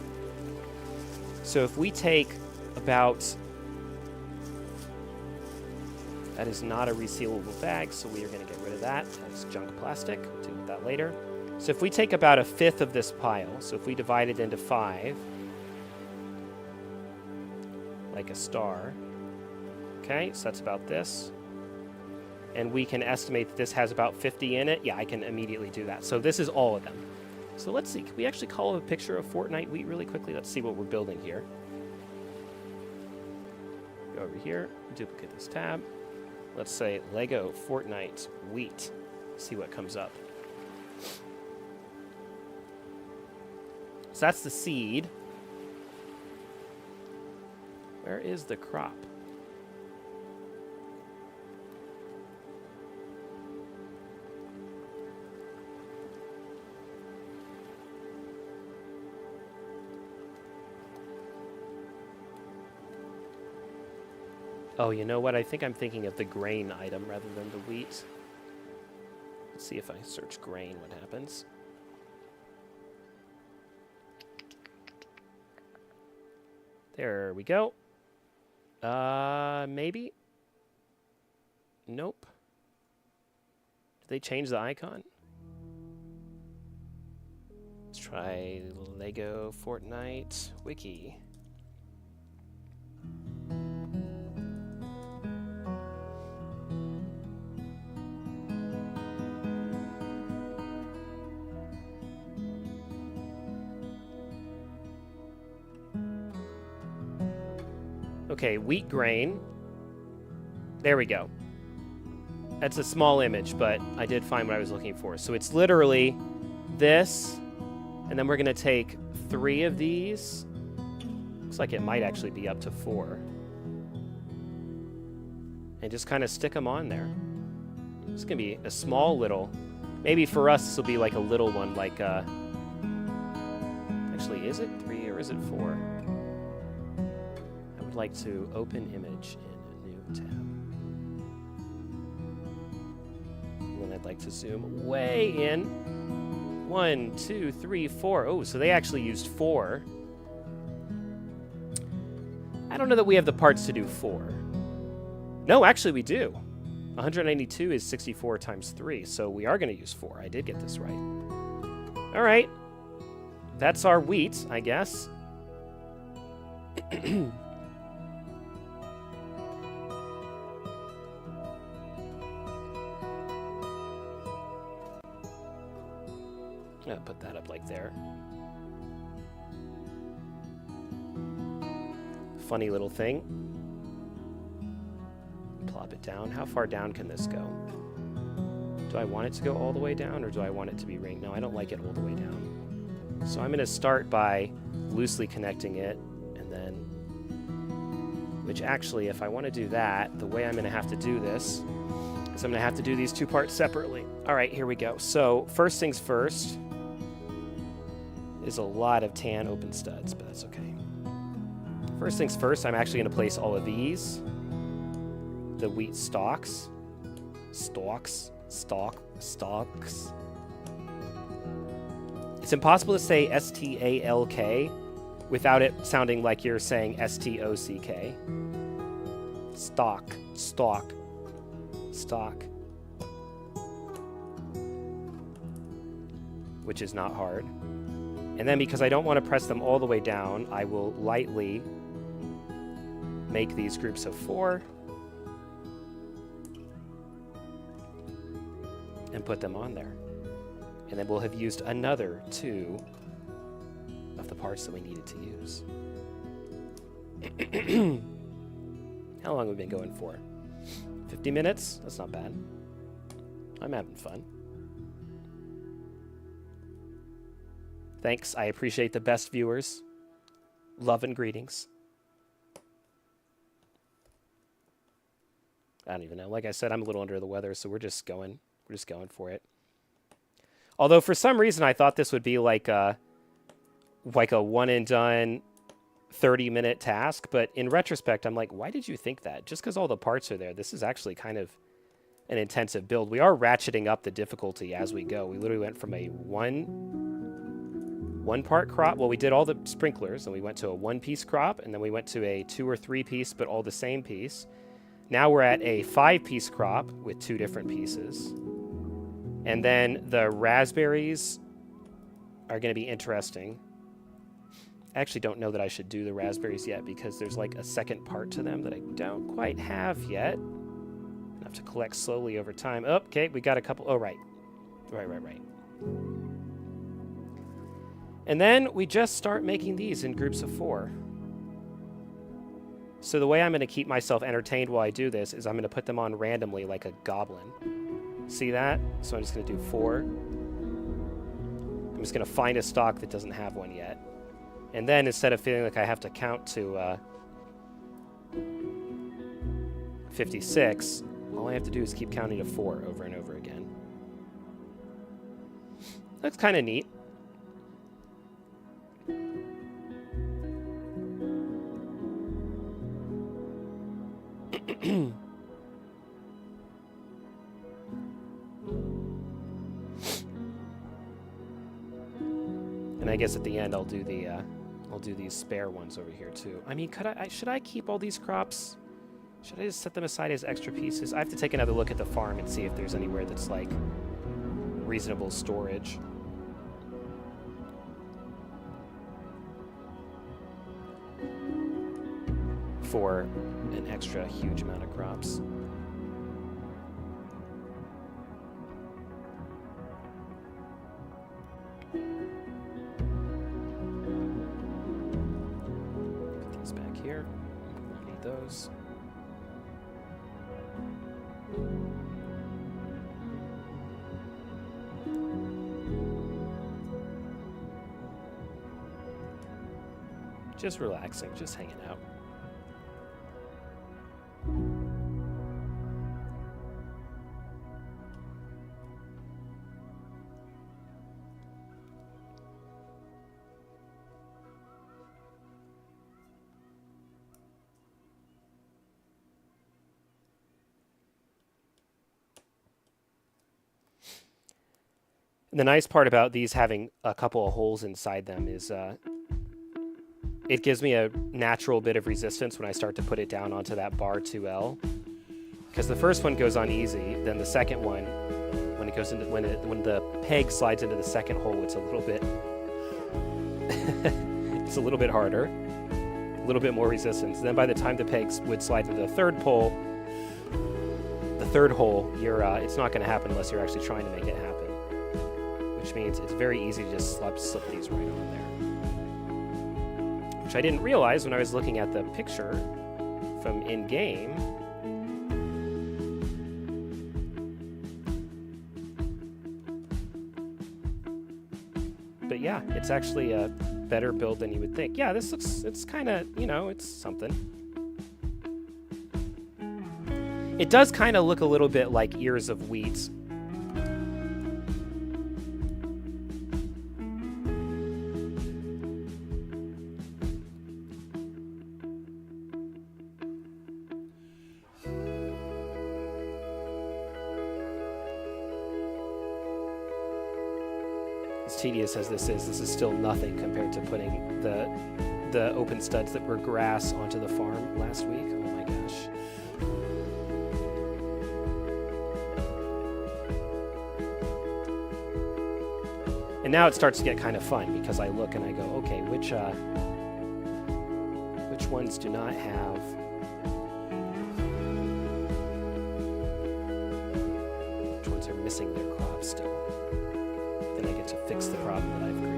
So if we take about... That is not a resealable bag, so we are going to get rid of that. That's junk plastic. We'll deal with that later. So if we take about a fifth of this pile, so if we divide it into 5, like a star, okay, so that's about this. And we can estimate that this has about 50 in it. Yeah, I can immediately do that. So this is all of them. So let's see. Can we actually call up a picture of fortnight wheat really quickly? Let's see what we're building here. Go over here, duplicate this tab. Let's say Lego fortnight wheat. See what comes up. So that's the seed. Where is the crop? Oh, you know what? I think I'm thinking of the grain item rather than the wheat. Let's see if I search grain, what happens. There we go. Maybe? Nope. Did they change the icon? Let's try Lego Fortnite Wiki. Okay, wheat grain. There we go. That's a small image, but I did find what I was looking for. So it's literally this, and then we're going to take 3 of these. Looks like it might actually be up to 4. And just kind of stick them on there. It's going to be a small little... Maybe for us this will be like a little one, like... Actually, is it 3 or is it 4? Like to open image in a new tab. And then I'd like to zoom way in. 1, 2, 3, 4. Oh, so they actually used 4. I don't know that we have the parts to do 4. No, actually we do. 192 is 64 times 3, so we are going to use 4. I did get this right. All right. That's our wheat, I guess. I'm going to put that up like there. Funny little thing. Plop it down. How far down can this go? Do I want it to go all the way down, or do I want it to be ringed? No, I don't like it all the way down. So I'm going to start by loosely connecting it, and then... Which actually, if I want to do that, the way I'm going to have to do this is I'm going to have to do these 2 parts separately. All right, here we go. So first things first... is a lot of tan open studs, but that's okay. First things first, I'm actually going to place all of these, the wheat stalks. Stalks. It's impossible to say S-T-A-L-K without it sounding like you're saying S-T-O-C-K. Stock. Which is not hard. And then because I don't want to press them all the way down, I will lightly make these groups of 4 and put them on there. And then we'll have used another 2 of the parts that we needed to use. How long have we been going for? 50 minutes? That's not bad. I'm having fun. Thanks, I appreciate the best viewers. Love and greetings. I don't even know. Like I said, I'm a little under the weather, so we're just going for it. Although for some reason I thought this would be like a one and done 30-minute task, but in retrospect I'm like, why did you think that? Just because all the parts are there. This is actually kind of an intensive build. We are ratcheting up the difficulty as we go. We literally went from a one part crop. Well, we did all the sprinklers, and we went to a 1-piece crop, and then we went to a 2 or 3-piece, but all the same piece. Now we're at a 5-piece crop with 2 different pieces. And then the raspberries are going to be interesting. I actually don't know that I should do the raspberries yet because there's like a second part to them that I don't quite have yet. I have to collect slowly over time. Oh, okay, we got a couple. Oh, right. Right. And then we just start making these in groups of 4. So the way I'm going to keep myself entertained while I do this is I'm going to put them on randomly like a goblin. See that? So I'm just going to do 4. I'm just going to find a stock that doesn't have one yet. And then instead of feeling like I have to count to 56, all I have to do is keep counting to 4 over and over again. That's kind of neat. And I guess at the end I'll do these spare ones over here too. I mean, should I keep all these crops? Should I just set them aside as extra pieces? I have to take another look at the farm and see if there's anywhere that's like reasonable storage. For an extra huge amount of crops. Put these back here. Don't need those. Just relaxing, just hanging out. The nice part about these having a couple of holes inside them is it gives me a natural bit of resistance when I start to put it down onto that bar 2L. Because the first one goes on easy, then the second one, when it goes into when the peg slides into the second hole, it's a little bit it's a little bit harder, a little bit more resistance. Then by the time the pegs would slide into the third hole, you're it's not going to happen unless you're actually trying to make it happen. Which means it's very easy to just slip these right on there. Which I didn't realize when I was looking at the picture from in-game. But yeah, it's actually a better build than you would think. Yeah, it's kind of, it's something. It does kind of look a little bit like ears of wheat. As tedious as this is still nothing compared to putting the open studs that were grass onto the farm last week. Oh my gosh. And now it starts to get kind of fun because I look and I go, okay, which ones do not have which ones are missing their crops still? Then I get to fix the problem that I've created.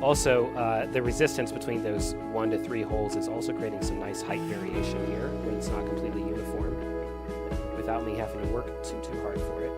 Also, the resistance between those 1 to 3 holes is also creating some nice height variation here when it's not completely uniform without me having to work too hard for it.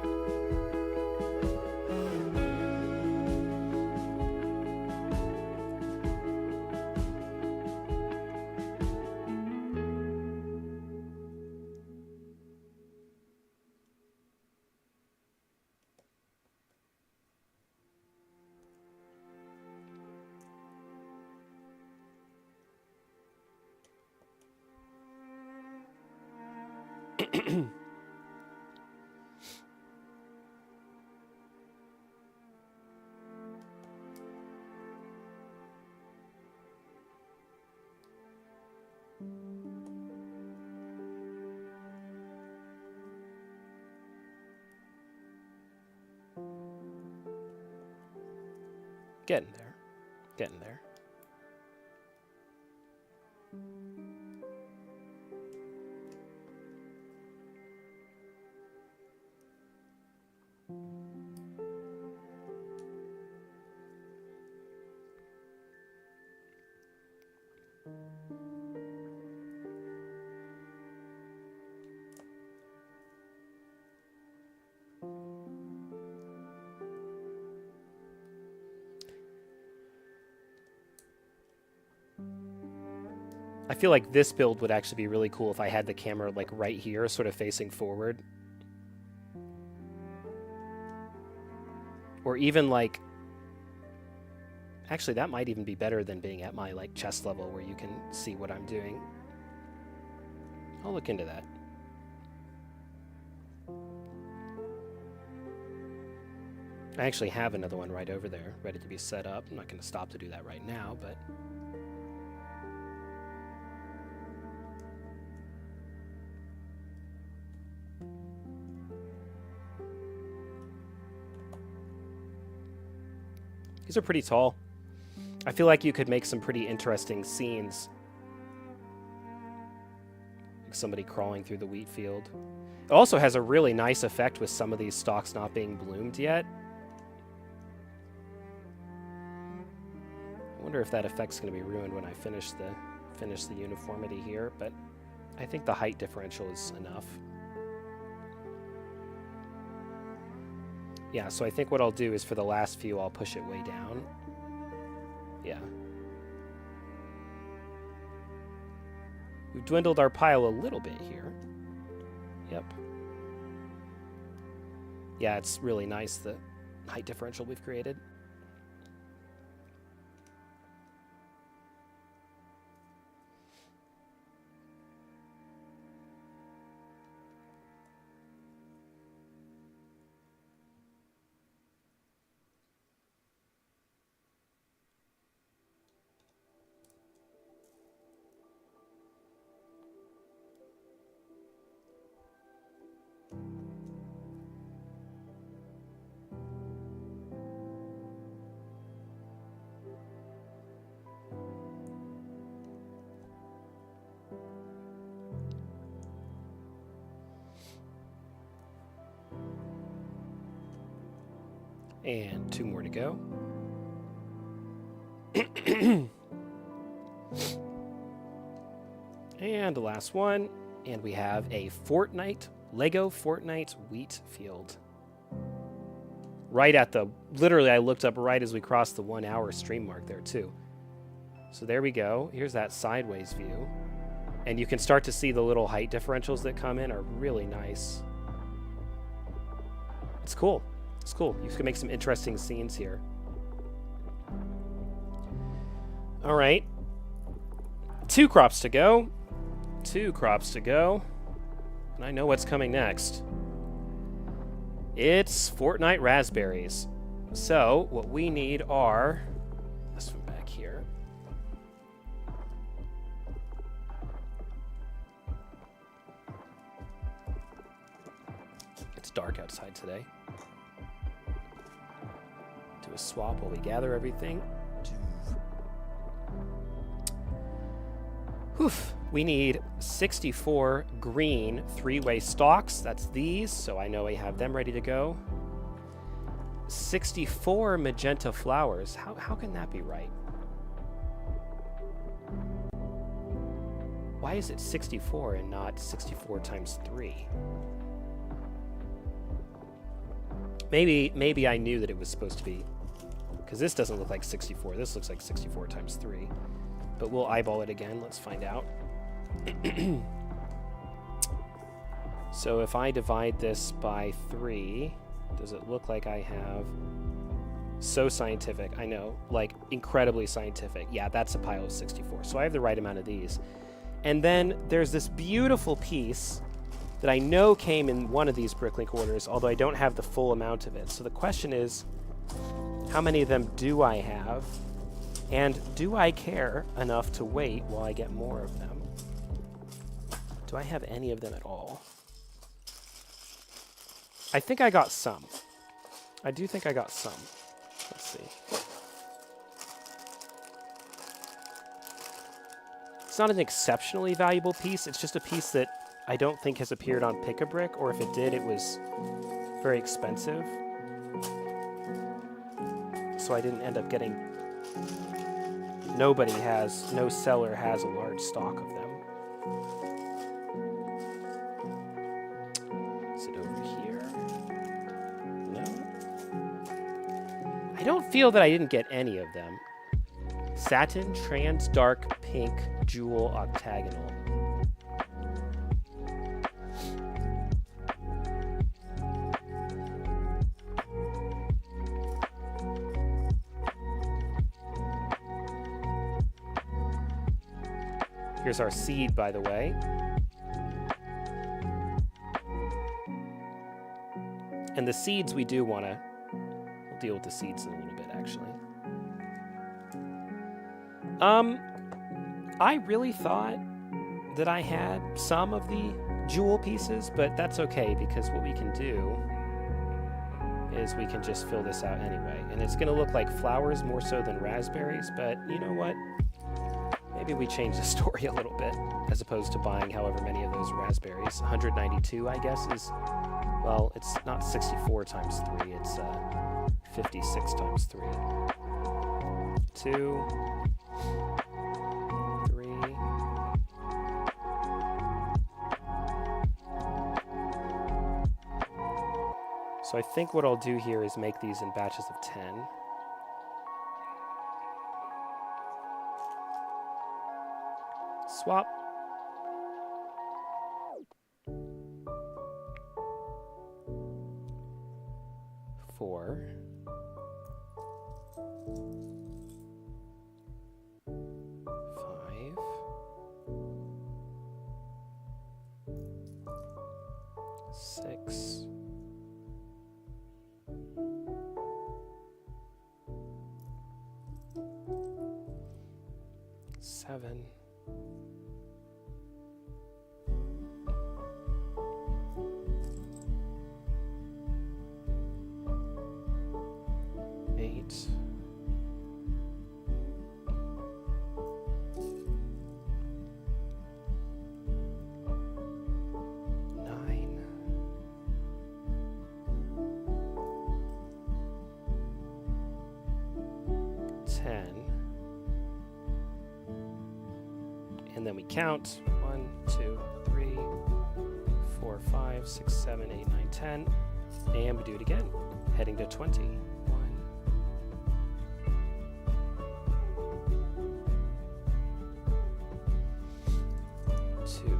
Getting there. Getting there. I feel like this build would actually be really cool if I had the camera like right here, sort of facing forward. Or even like, actually that might even be better than being at my like chest level where you can see what I'm doing. I'll look into that. I actually have another one right over there, ready to be set up. I'm not going to stop to do that right now, but... These are pretty tall. I feel like you could make some pretty interesting scenes. Like somebody crawling through the wheat field. It also has a really nice effect with some of these stalks not being bloomed yet. I wonder if that effect's going to be ruined when I finish the uniformity here, but I think the height differential is enough. Yeah, so I think what I'll do is for the last few, I'll push it way down. Yeah. We've dwindled our pile a little bit here. Yep. Yeah, it's really nice, the height differential we've created. And 2 more to go. And the last one. And we have a Lego Fortnite wheat field. Right at the... Literally, I looked up right as we crossed the 1 hour stream mark there, too. So there we go. Here's that sideways view. And you can start to see the little height differentials that come in are really nice. It's cool. It's cool. You can make some interesting scenes here. All right. 2 crops to go. 2 crops to go. And I know what's coming next. It's Fortnite raspberries. So what we need are this one back here. It's dark outside today. Do a swap while we gather everything. Oof. We need 64 green 3-way stalks. That's these, so I know I have them ready to go. 64 magenta flowers. How can that be right? Why is it 64 and not 64 times 3? Maybe I knew that it was supposed to be, because this doesn't look like 64. This looks like 64 times 3. But we'll eyeball it again. Let's find out. So if I divide this by 3, does it look like I have... So scientific, I know. Like, incredibly scientific. Yeah, that's a pile of 64. So I have the right amount of these. And then there's this beautiful piece that I know came in one of these Bricklink orders, although I don't have the full amount of it. So the question is, how many of them do I have? And do I care enough to wait while I get more of them? Do I have any of them at all? I think I got some. I do think I got some. Let's see. It's not an exceptionally valuable piece. It's just a piece that I don't think has appeared on Pick-a-Brick, or if it did, it was very expensive. So I didn't end up getting... No seller has a large stock of them. Is it over here? No. I don't feel that I didn't get any of them. Satin Trans Dark Pink Jewel Octagonal. Here's our seed, by the way. And the seeds we do want to... We'll deal with the seeds in a little bit, actually. I really thought that I had some of the jewel pieces, but that's okay, because what we can do is we can just fill this out anyway. And it's going to look like flowers more so than raspberries, but you know what? Maybe we change the story a little bit, as opposed to buying however many of those raspberries. 192, I guess, is... Well, it's not 64 times 3, it's 56 times 3. 2, 3. So I think what I'll do here is make these in batches of 10. Swap. Four. Five. Six. Seven. 8. 9. 10. And then we count 1, 2, 3, 4, 5, 6, 7, 8, 9, 10. And we do it again, heading to 20. 2,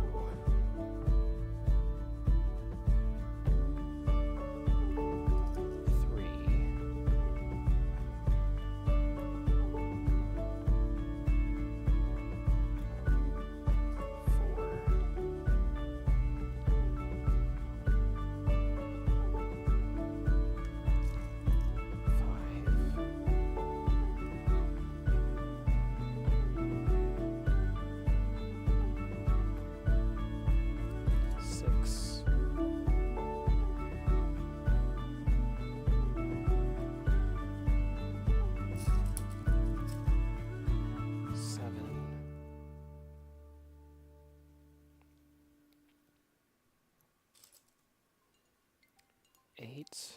8.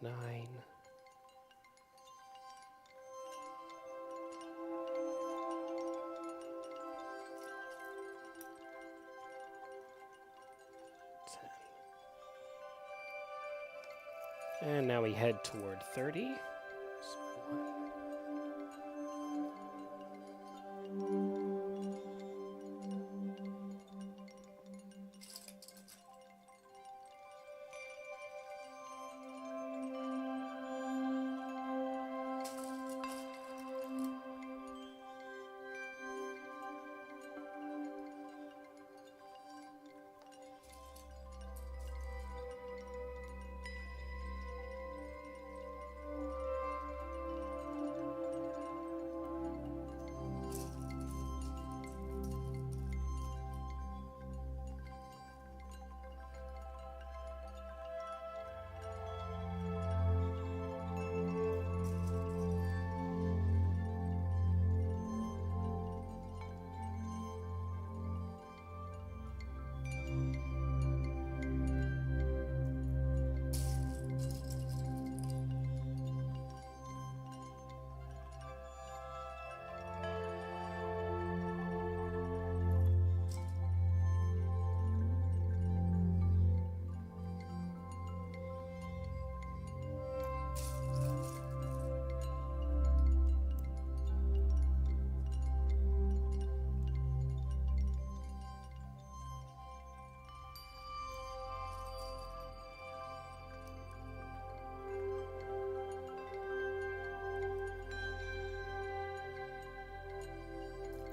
9. 10. And now we head toward 30.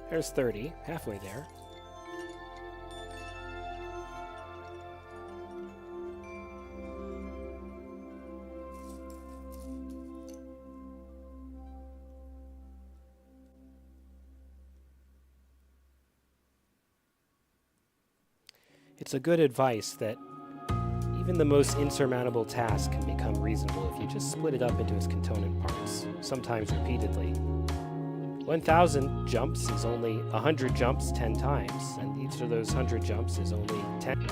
There's 30, halfway there. It's a good advice that even the most insurmountable task can become reasonable if you just split it up into its component parts, sometimes repeatedly. 1,000 jumps is only 100 jumps 10 times, and each of those 100 jumps is only 10.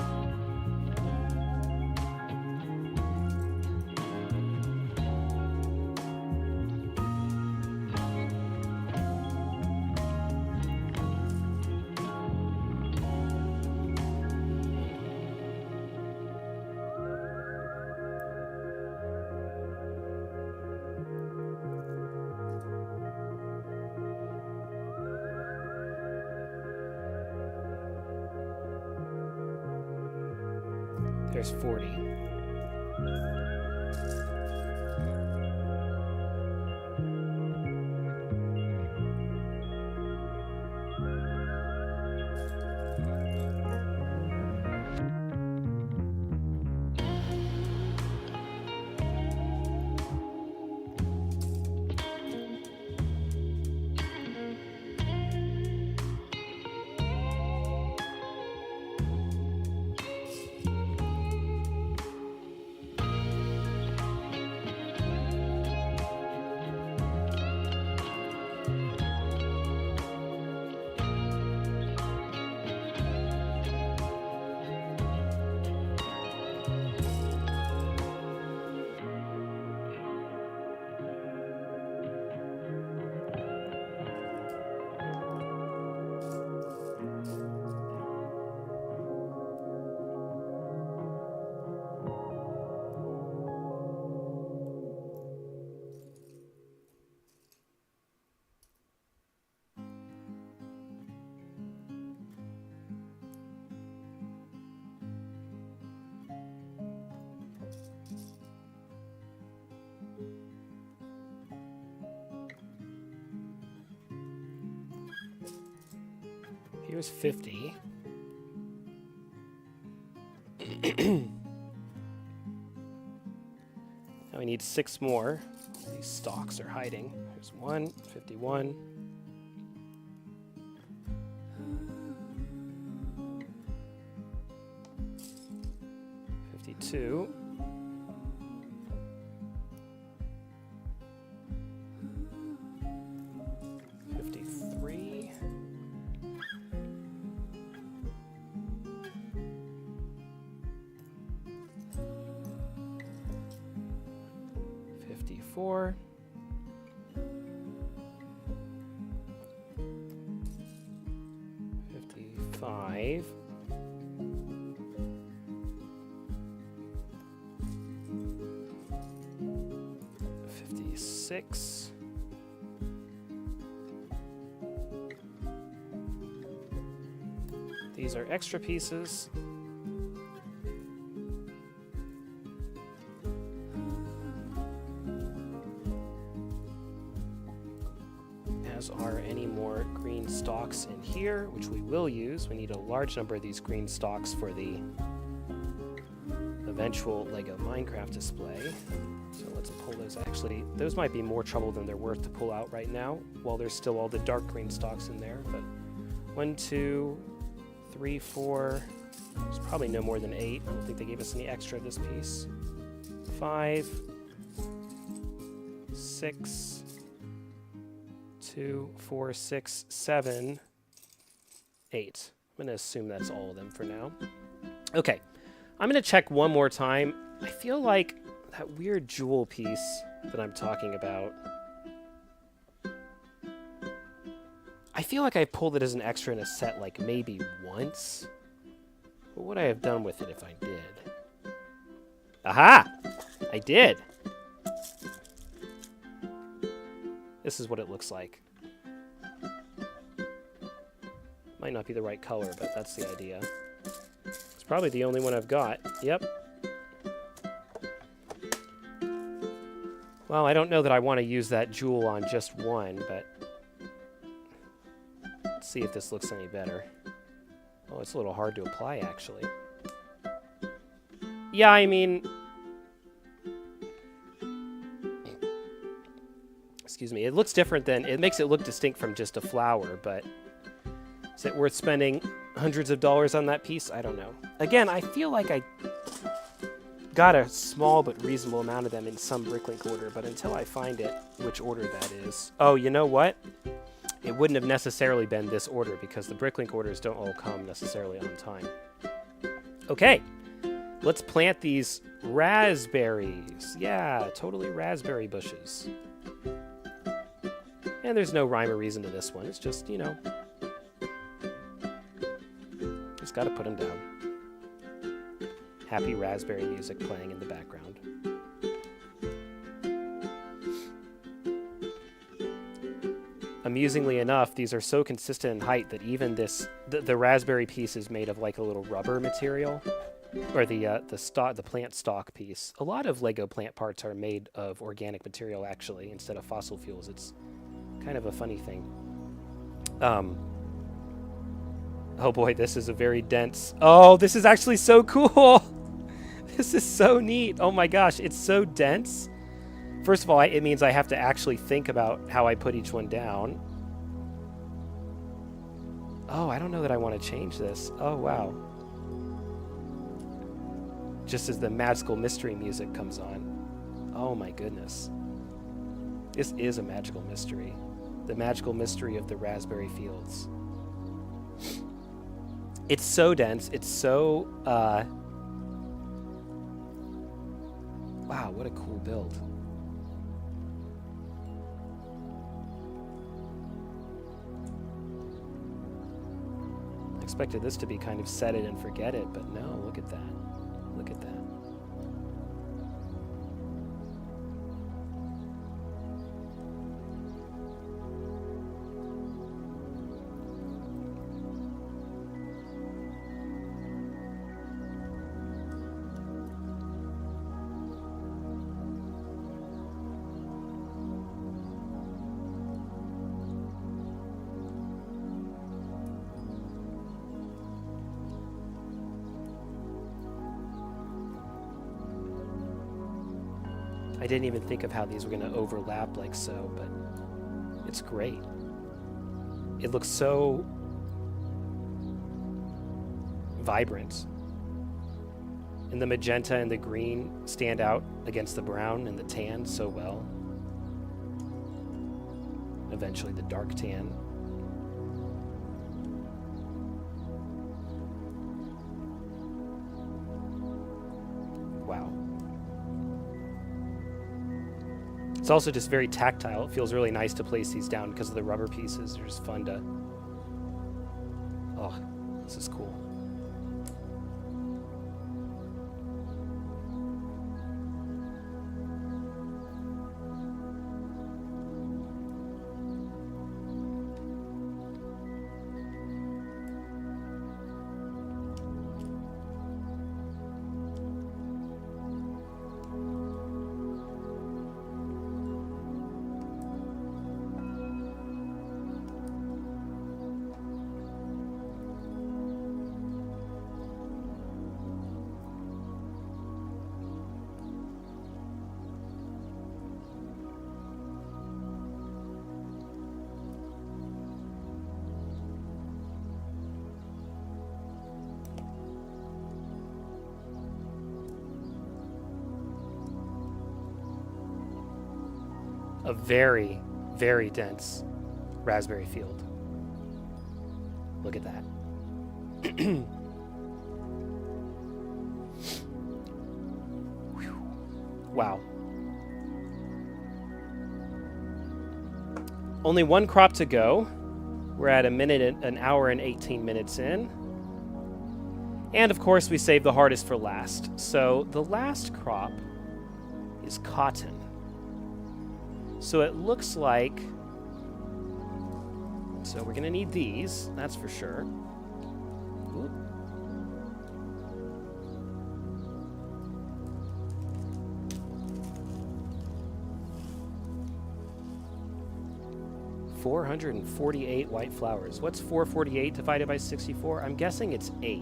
There's 40. Here's 50. Now we need 6 more. These stalks are hiding. Here's 1, 51. 52. 53. 54. 55. 56. These are extra pieces. As are any more green stalks in here, which we will use. We need a large number of these green stalks for the eventual Lego Minecraft display. So let's pull those. Actually, those might be more trouble than they're worth to pull out right now, while there's still all the dark green stalks in there. But 1, 2, 3, 4. There's probably no more than 8. I don't think they gave us any extra of this piece. 5, 6, 2, 4, 6, 7, 8. I'm going to assume that's all of them for now. Okay, I'm going to check one more time. I feel like that weird jewel piece that I'm talking about, I feel like I pulled it as an extra in a set like maybe once. What would I have done with it if I did? Aha! I did! This is what it looks like. Might not be the right color, but that's the idea. It's probably the only one I've got. Yep. Well, I don't know that I want to use that jewel on just one, but let's see if this looks any better. Oh, it's a little hard to apply, actually. Yeah, I mean, excuse me, it looks different than, it makes it look distinct from just a flower, but is it worth spending hundreds of dollars on that piece? I don't know. Again, I feel like I got a small but reasonable amount of them in some Bricklink order, but until I find it, which order that is. Oh, you know what? It wouldn't have necessarily been this order because the Bricklink orders don't all come necessarily on time. Okay, let's plant these raspberries. Yeah, totally raspberry bushes. And there's no rhyme or reason to this one. It's just, you know, just gotta put them down. Happy raspberry music playing in the background. Amusingly enough, these are so consistent in height that even this, the raspberry piece is made of like a little rubber material, or the plant stalk piece. A lot of Lego plant parts are made of organic material actually, instead of fossil fuels. It's kind of a funny thing. Oh boy, this is a very dense. Oh, this is actually so cool. This is so neat. Oh my gosh, it's so dense. First of all, it means I have to actually think about how I put each one down. Oh, I don't know that I want to change this. Oh, wow. Just as the magical mystery music comes on. Oh my goodness. This is a magical mystery. The magical mystery of the raspberry fields. It's so dense. It's so, wow, what a cool build. I expected this to be kind of set it and forget it, but no, look at that. Look at that. I didn't even think of how these were going to overlap like so, but it's great. It looks so vibrant. And the magenta and the green stand out against the brown and the tan so well. Eventually the dark tan. Wow. It's also just very tactile. It feels really nice to place these down because of the rubber pieces. They're just fun to... Oh, this is cool. A very, very dense raspberry field. Look at that. Wow. Only one crop to go. We're at an hour and 18 minutes in. And of course, we saved the hardest for last. So the last crop is cotton. So it looks like, so we're going to need these, that's for sure. Ooh. $448 white flowers. What's 448 divided by 64? I'm guessing it's 8.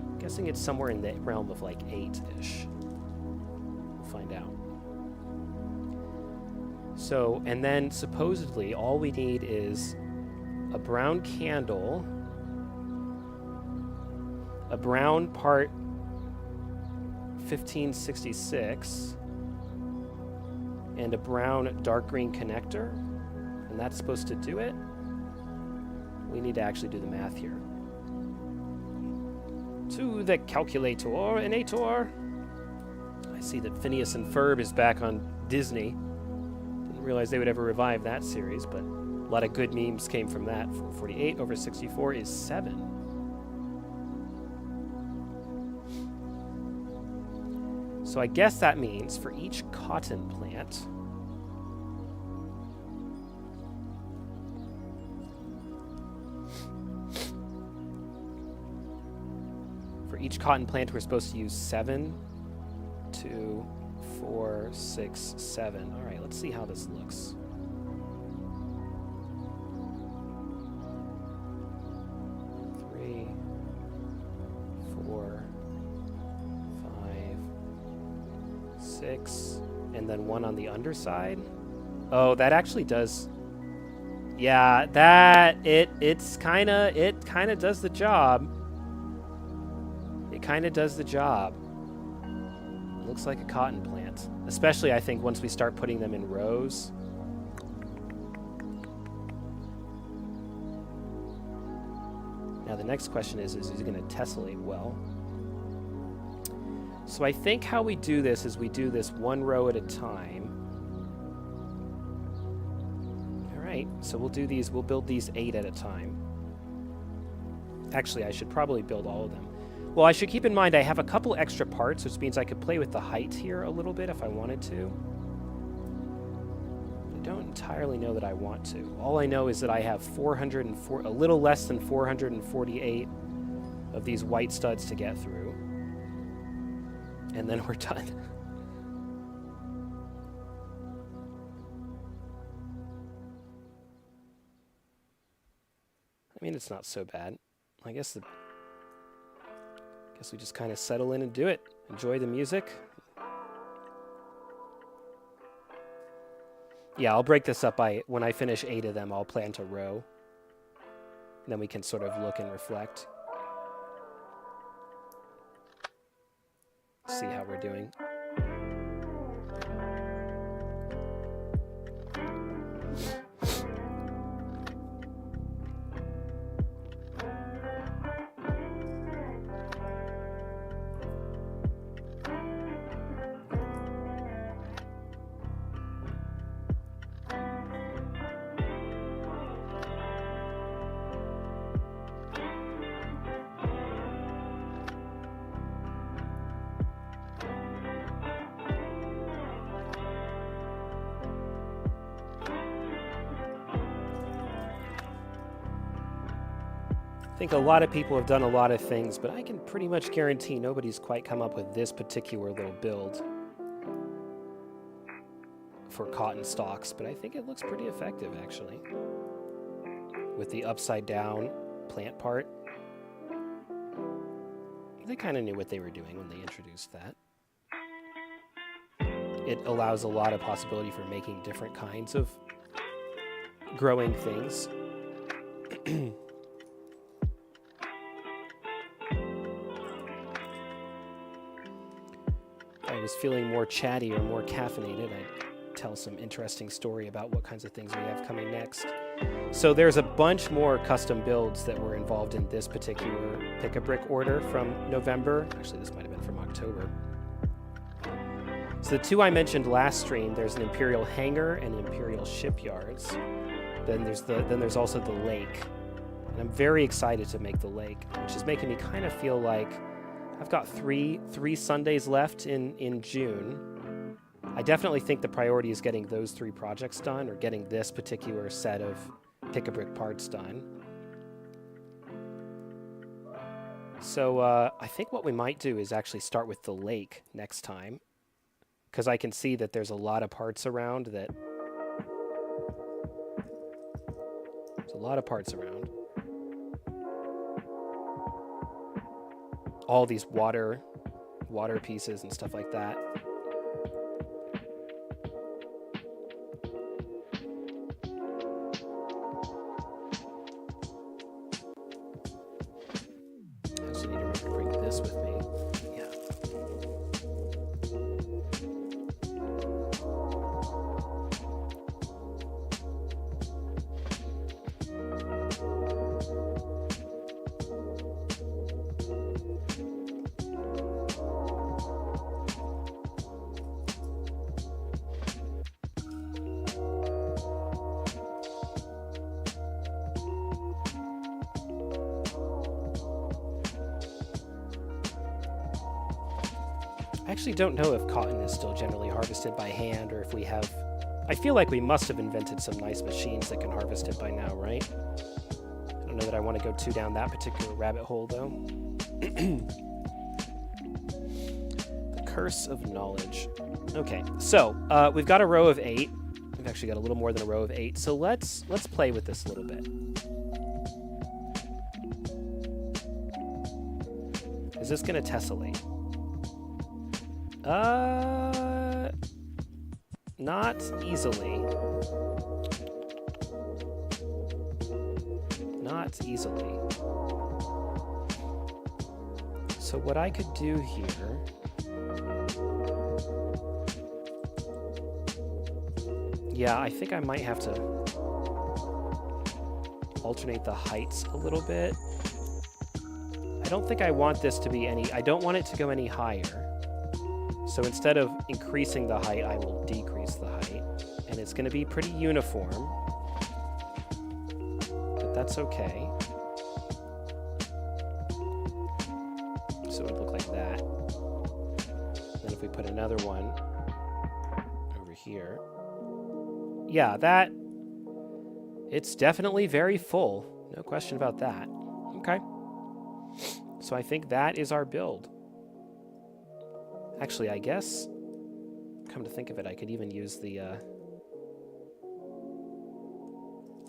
I'm guessing it's somewhere in the realm of like 8-ish. We'll find out. So, and then supposedly all we need is a brown candle, a brown part 1566, and a brown dark green connector, and that's supposed to do it. We need to actually do the math here. To the calculator. I see that Phineas and Ferb is back on Disney. Realize they would ever revive that series, but a lot of good memes came from that. 448 over 64 is 7. So I guess that means for each cotton plant, we're supposed to use 7, 2, 4, 6, 7. All right, let's see how this looks. Three, 4, 5, 6, and then one on the underside. Oh, that actually does. Yeah, it kind of does the job. It kind of does the job. Looks like a cotton plant. Especially, I think, once we start putting them in rows. Now, the next question is it going to tessellate well? So I think how we do this is we do this one row at a time. All right, so we'll build these 8 at a time. Actually, I should probably build all of them. Well, I should keep in mind I have a couple extra parts, which means I could play with the height here a little bit if I wanted to. I don't entirely know that I want to. All I know is that I have a little less than 448 of these white studs to get through. And then we're done. I mean, it's not so bad. I guess we just kind of settle in and do it. Enjoy the music. Yeah, I'll break this up when I finish 8 of them, I'll plant a row. And then we can sort of look and reflect. See how we're doing. think a lot of people have done a lot of things, but I can pretty much guarantee nobody's quite come up with this particular little build for cotton stalks, but I think it looks pretty effective, actually, with the upside down plant part. They kind of knew what they were doing when they introduced that. It allows a lot of possibility for making different kinds of growing things. If I was feeling more chatty or more caffeinated, I'd tell some interesting story about what kinds of things we have coming next. So there's a bunch more custom builds that were involved in this particular Pick-a-Brick order from November. Actually, this might have been from October. So the two I mentioned last stream, there's an Imperial Hangar and Imperial Shipyards. Then there's also the lake. And I'm very excited to make the lake, which is making me kind of feel like I've got three Sundays left in June. I definitely think the priority is getting those 3 projects done, or getting this particular set of Pick-a-Brick parts done. So I think what we might do is actually start with the lake next time, because I can see that there's a lot of parts around that... There's a lot of parts around. All these water pieces and stuff like that. I also need to remember to bring this with me. Yeah. I actually don't know if cotton is still generally harvested by hand, or if we have... I feel like we must have invented some nice machines that can harvest it by now, right? I don't know that I want to go too down that particular rabbit hole, though. The Curse of Knowledge. Okay, so we've got a row of 8. We've actually got a little more than a row of 8, so let's play with this a little bit. Is this going to tessellate? Not easily. Not easily. So what I could do here... Yeah, I think I might have to alternate the heights a little bit. I don't think I want this to be any... I don't want it to go any higher. So instead of increasing the height, I will decrease the height. And it's going to be pretty uniform. But that's okay. So it would look like that. Then if we put another one over here. Yeah, that... It's definitely very full. No question about that. Okay. So I think that is our build. Actually, I guess, come to think of it, I could even use the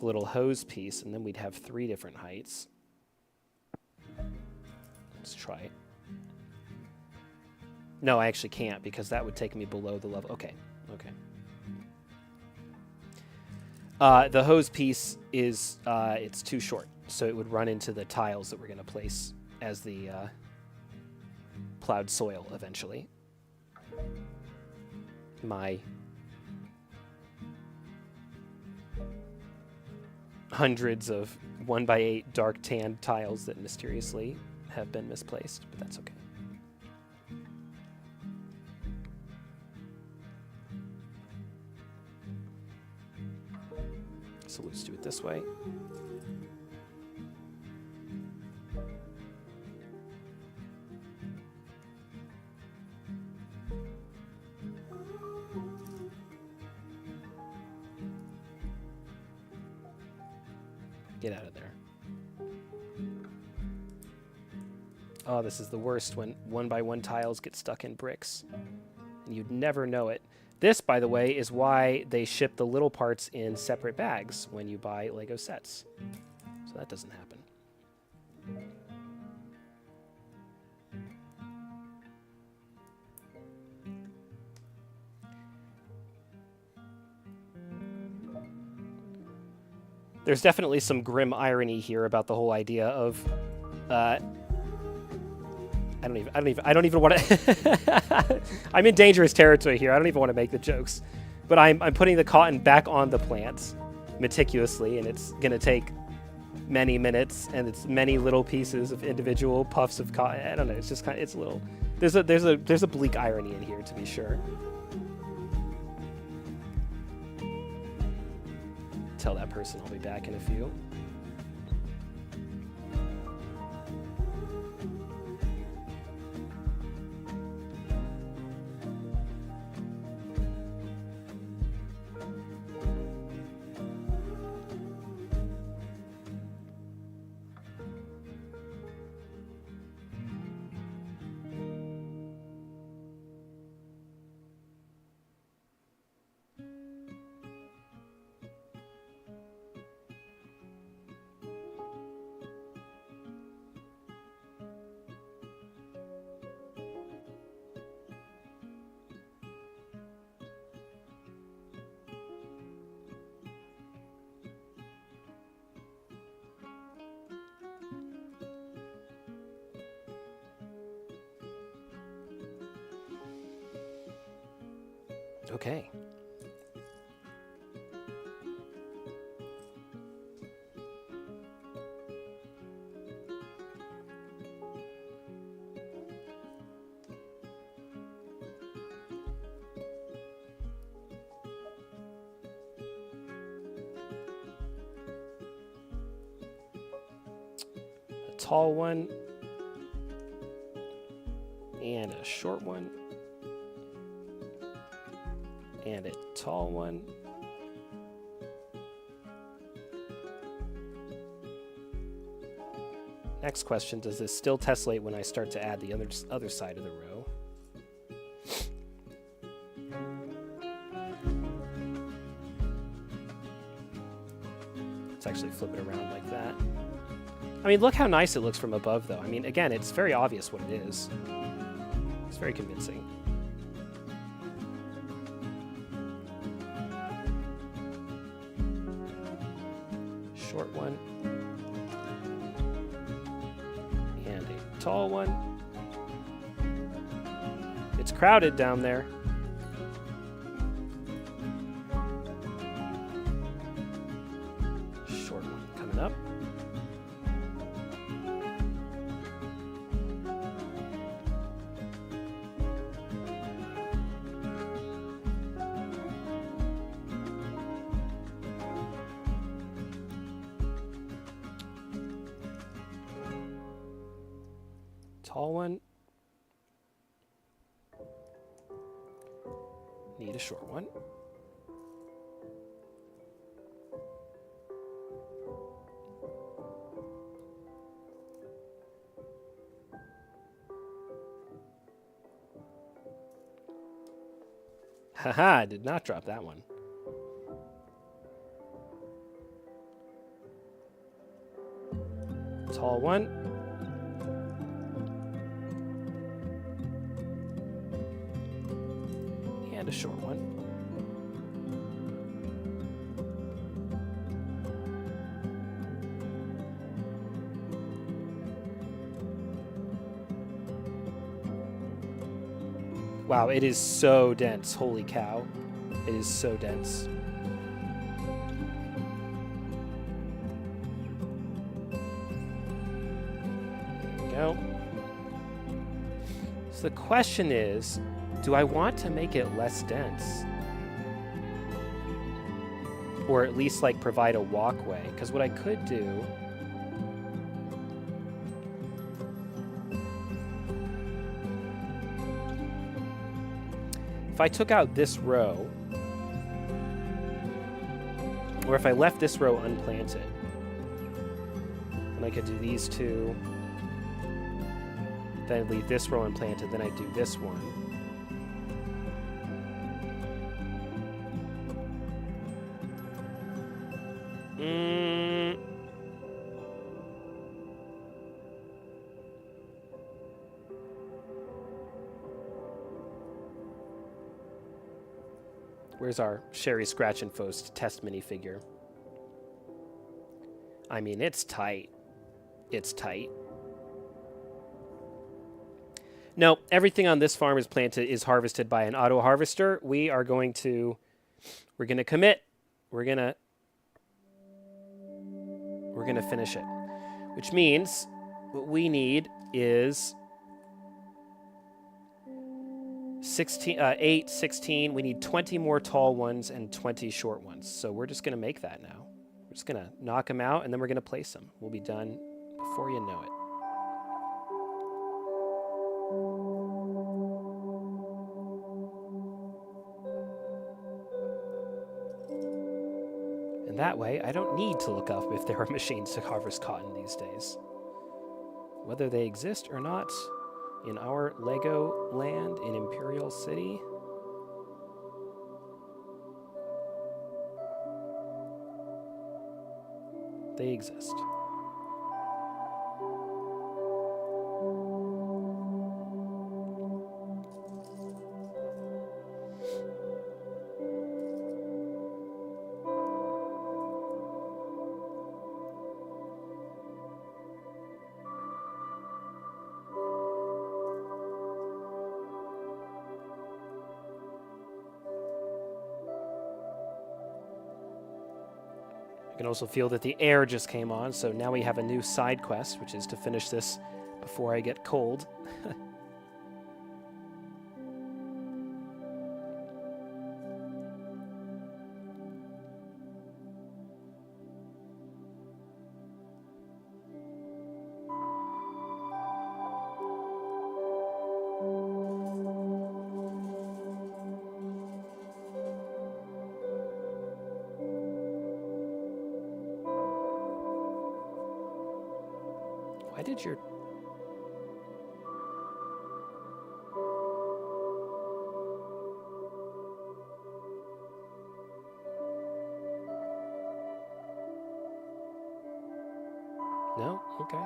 little hose piece, and then we'd have 3 different heights. Let's try it. No, I actually can't, because that would take me below the level. Okay, okay. The hose piece is, it's too short, so it would run into the tiles that we're going to place as the plowed soil eventually. My hundreds of 1x8 dark tan tiles that mysteriously have been misplaced, but that's okay. So let's do it this way. Get out of there. Oh, this is the worst when 1x1 tiles get stuck in bricks. And you'd never know it. This, by the way, is why they ship the little parts in separate bags when you buy Lego sets. So that doesn't happen. There's definitely some grim irony here about the whole idea of, I don't even want to. I'm in dangerous territory here. I don't even want to make the jokes, but I'm putting the cotton back on the plants meticulously, and it's gonna take many minutes, and it's many little pieces of individual puffs of cotton. I don't know. It's just kind of, it's a little. There's a bleak irony in here, to be sure. Tell that person I'll be back in a few. Okay. A tall one and a short one. And a tall one. Next question, does this still tessellate when I start to add the other side of the row? Let's actually flip it around like that. I mean, look how nice it looks from above, though. I mean, again, it's very obvious what it is. It's very convincing. Short one. And a tall one. It's crowded down there. Short one coming up. Tall one. Need a short one. Haha, I did not drop that one. Tall one. And a short one. Wow, it is so dense. Holy cow. It is so dense. There we go. So the question is, do I want to make it less dense? Or at least like provide a walkway? Because what I could do if I took out this row, or if I left this row unplanted, and I could do these two, Then I leave this row unplanted, then I do this one. Where's our Sherry Scratch and Fost test minifigure? I mean, it's tight. It's tight. No, everything on this farm is harvested by an auto harvester. We're going to commit. We're gonna finish it, which means what we need is 8, 16. We need 20 more tall ones and 20 short ones. So we're just gonna make that now. We're just gonna knock them out and then we're gonna place them. We'll be done before you know it. And that way, I don't need to look up if there are machines to harvest cotton these days. Whether they exist or not, in our Lego land in Imperial City, they exist. I can also feel that the air just came on, so now we have a new side quest, which is to finish this before I get cold. Why did your... No? Okay.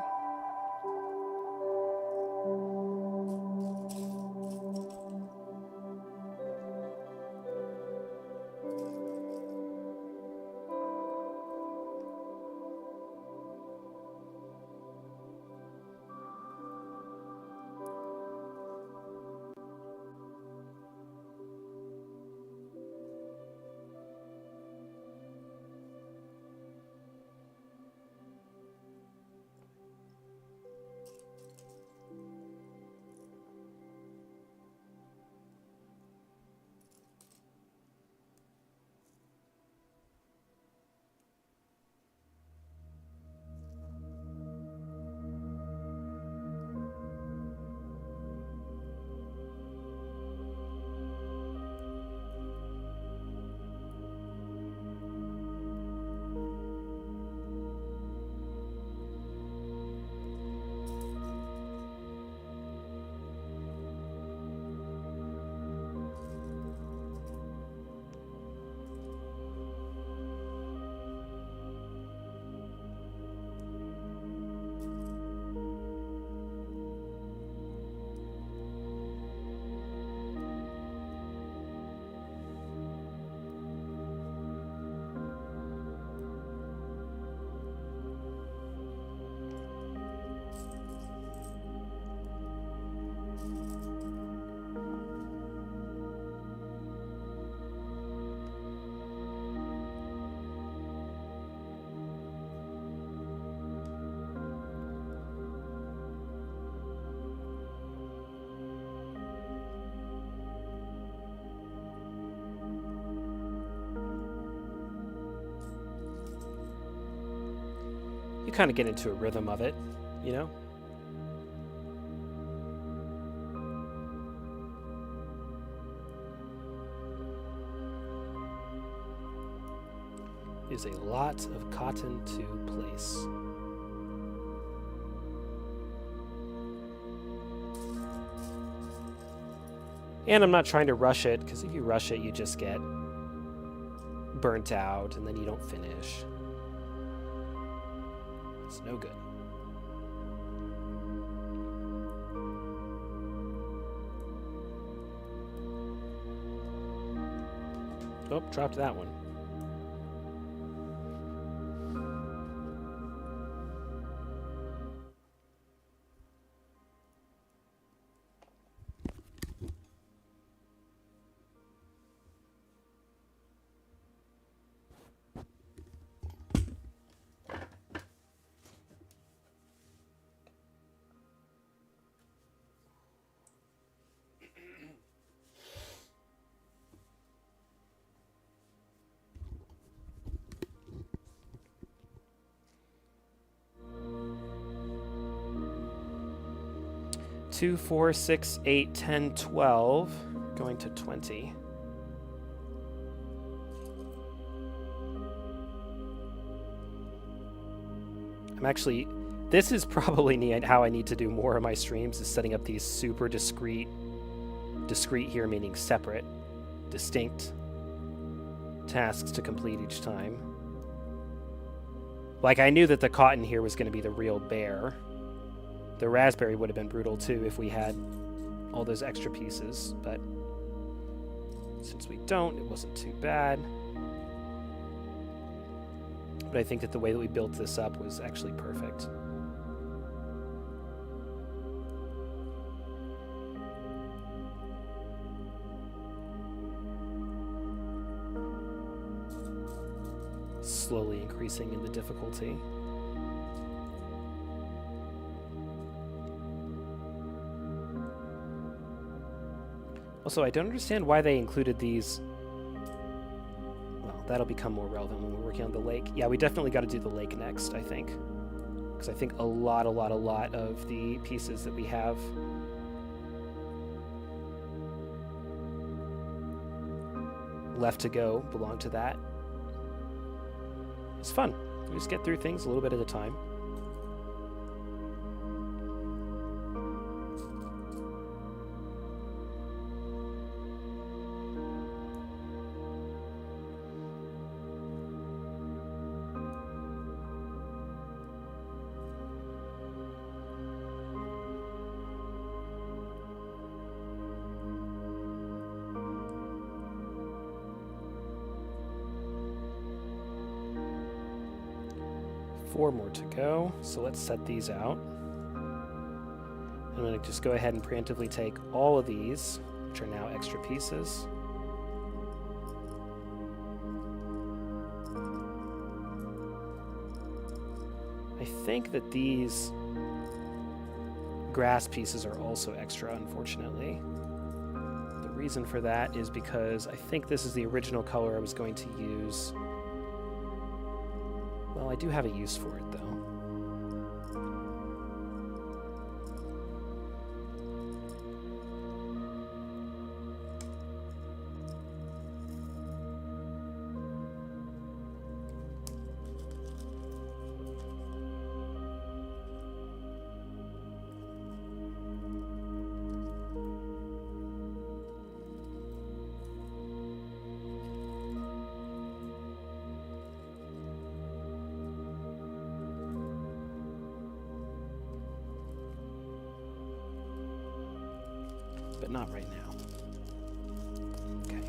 You kind of get into a rhythm of it, you know? Is a lot of cotton to place. And I'm not trying to rush it, because if you rush it, you just get burnt out, and then you don't finish. It's no good. Oh, dropped that one. Two, 4, 6, 8, 10, 12, going to 20. This is probably how I need to do more of my streams, is setting up these super discrete here meaning separate, distinct tasks to complete each time. Like, I knew that the cotton here was going to be the real bear. The raspberry would have been brutal too if we had all those extra pieces, but since we don't, it wasn't too bad. But I think that the way that we built this up was actually perfect. Slowly increasing in the difficulty. Also, I don't understand why they included these. Well, that'll become more relevant when we're working on the lake. Yeah, we definitely got to do the lake next, I think. Because I think a lot of the pieces that we have left to go belong to that. It's fun. We just get through things a little bit at a time. Four more to go, so let's set these out. I'm going to just go ahead and preemptively take all of these, which are now extra pieces. I think that these grass pieces are also extra, unfortunately. The reason for that is because I think this is the original color I was going to use. Well, I do have a use for it, though. But not right now. Okay.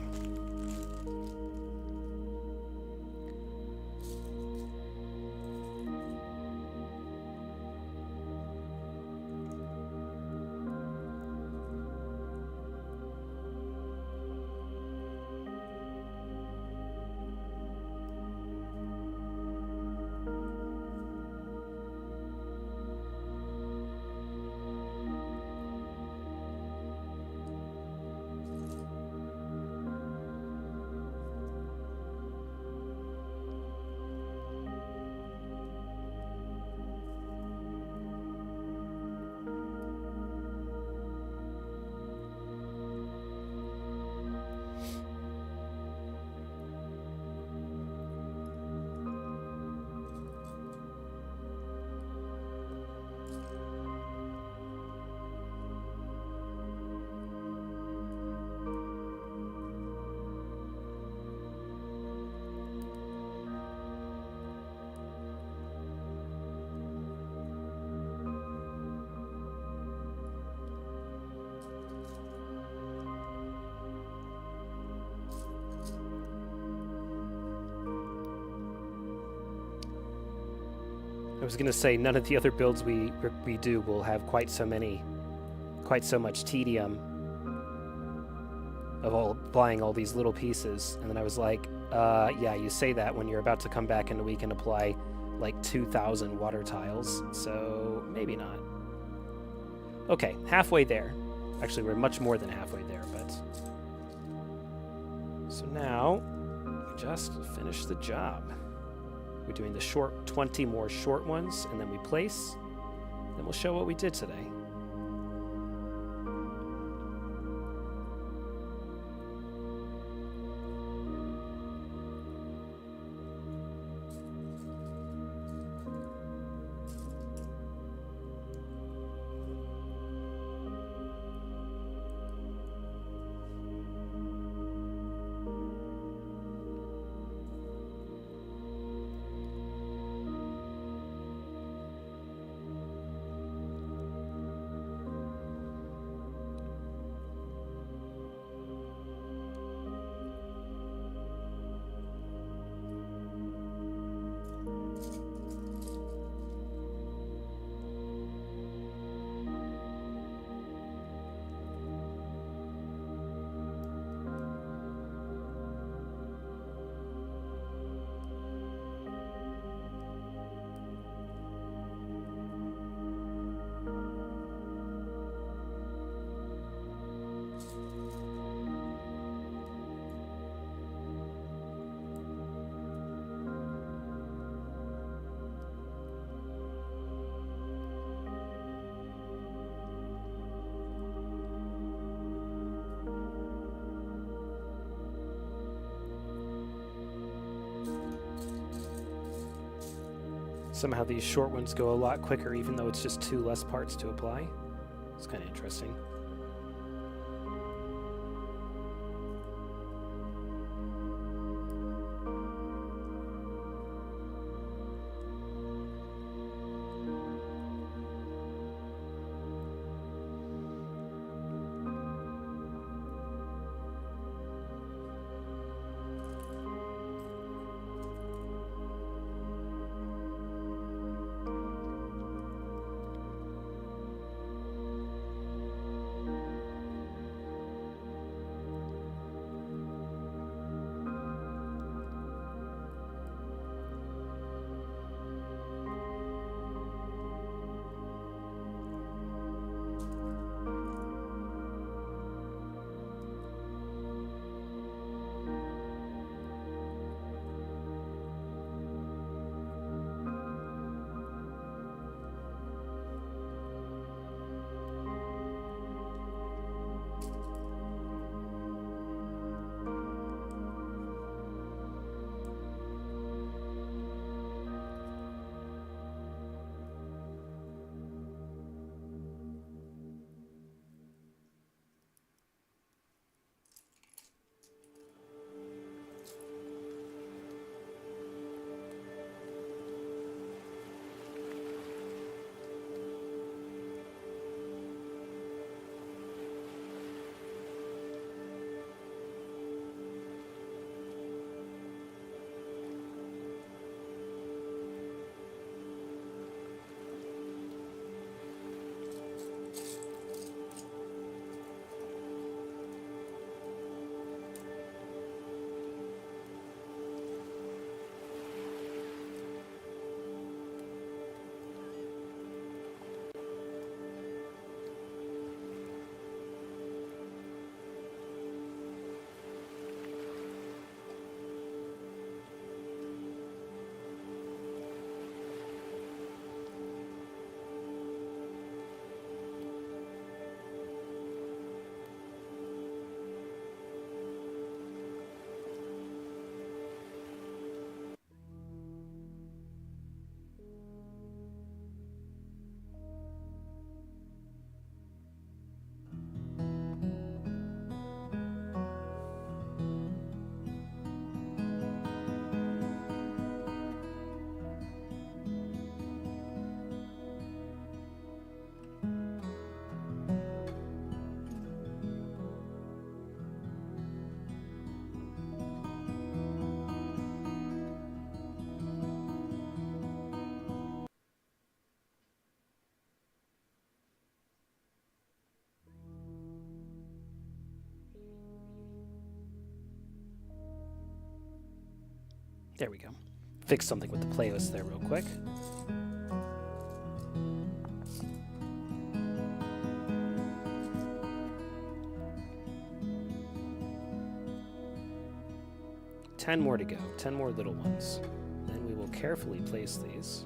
was going to say none of the other builds we do will have quite so much tedium of all buying all these little pieces. And then I was like, yeah, you say that when you're about to come back in a week and apply like 2,000 water tiles, so maybe not. Okay, halfway there. Actually, we're much more than halfway there, but... So now, we just finished the job. We're doing the 20 more short ones, and then we place, then we'll show what we did today. Somehow these short ones go a lot quicker, even though it's just 2 less parts to apply. It's kind of interesting. There we go. Fix something with the playlist there real quick. Ten more to go. 10 more little ones. Then we will carefully place these.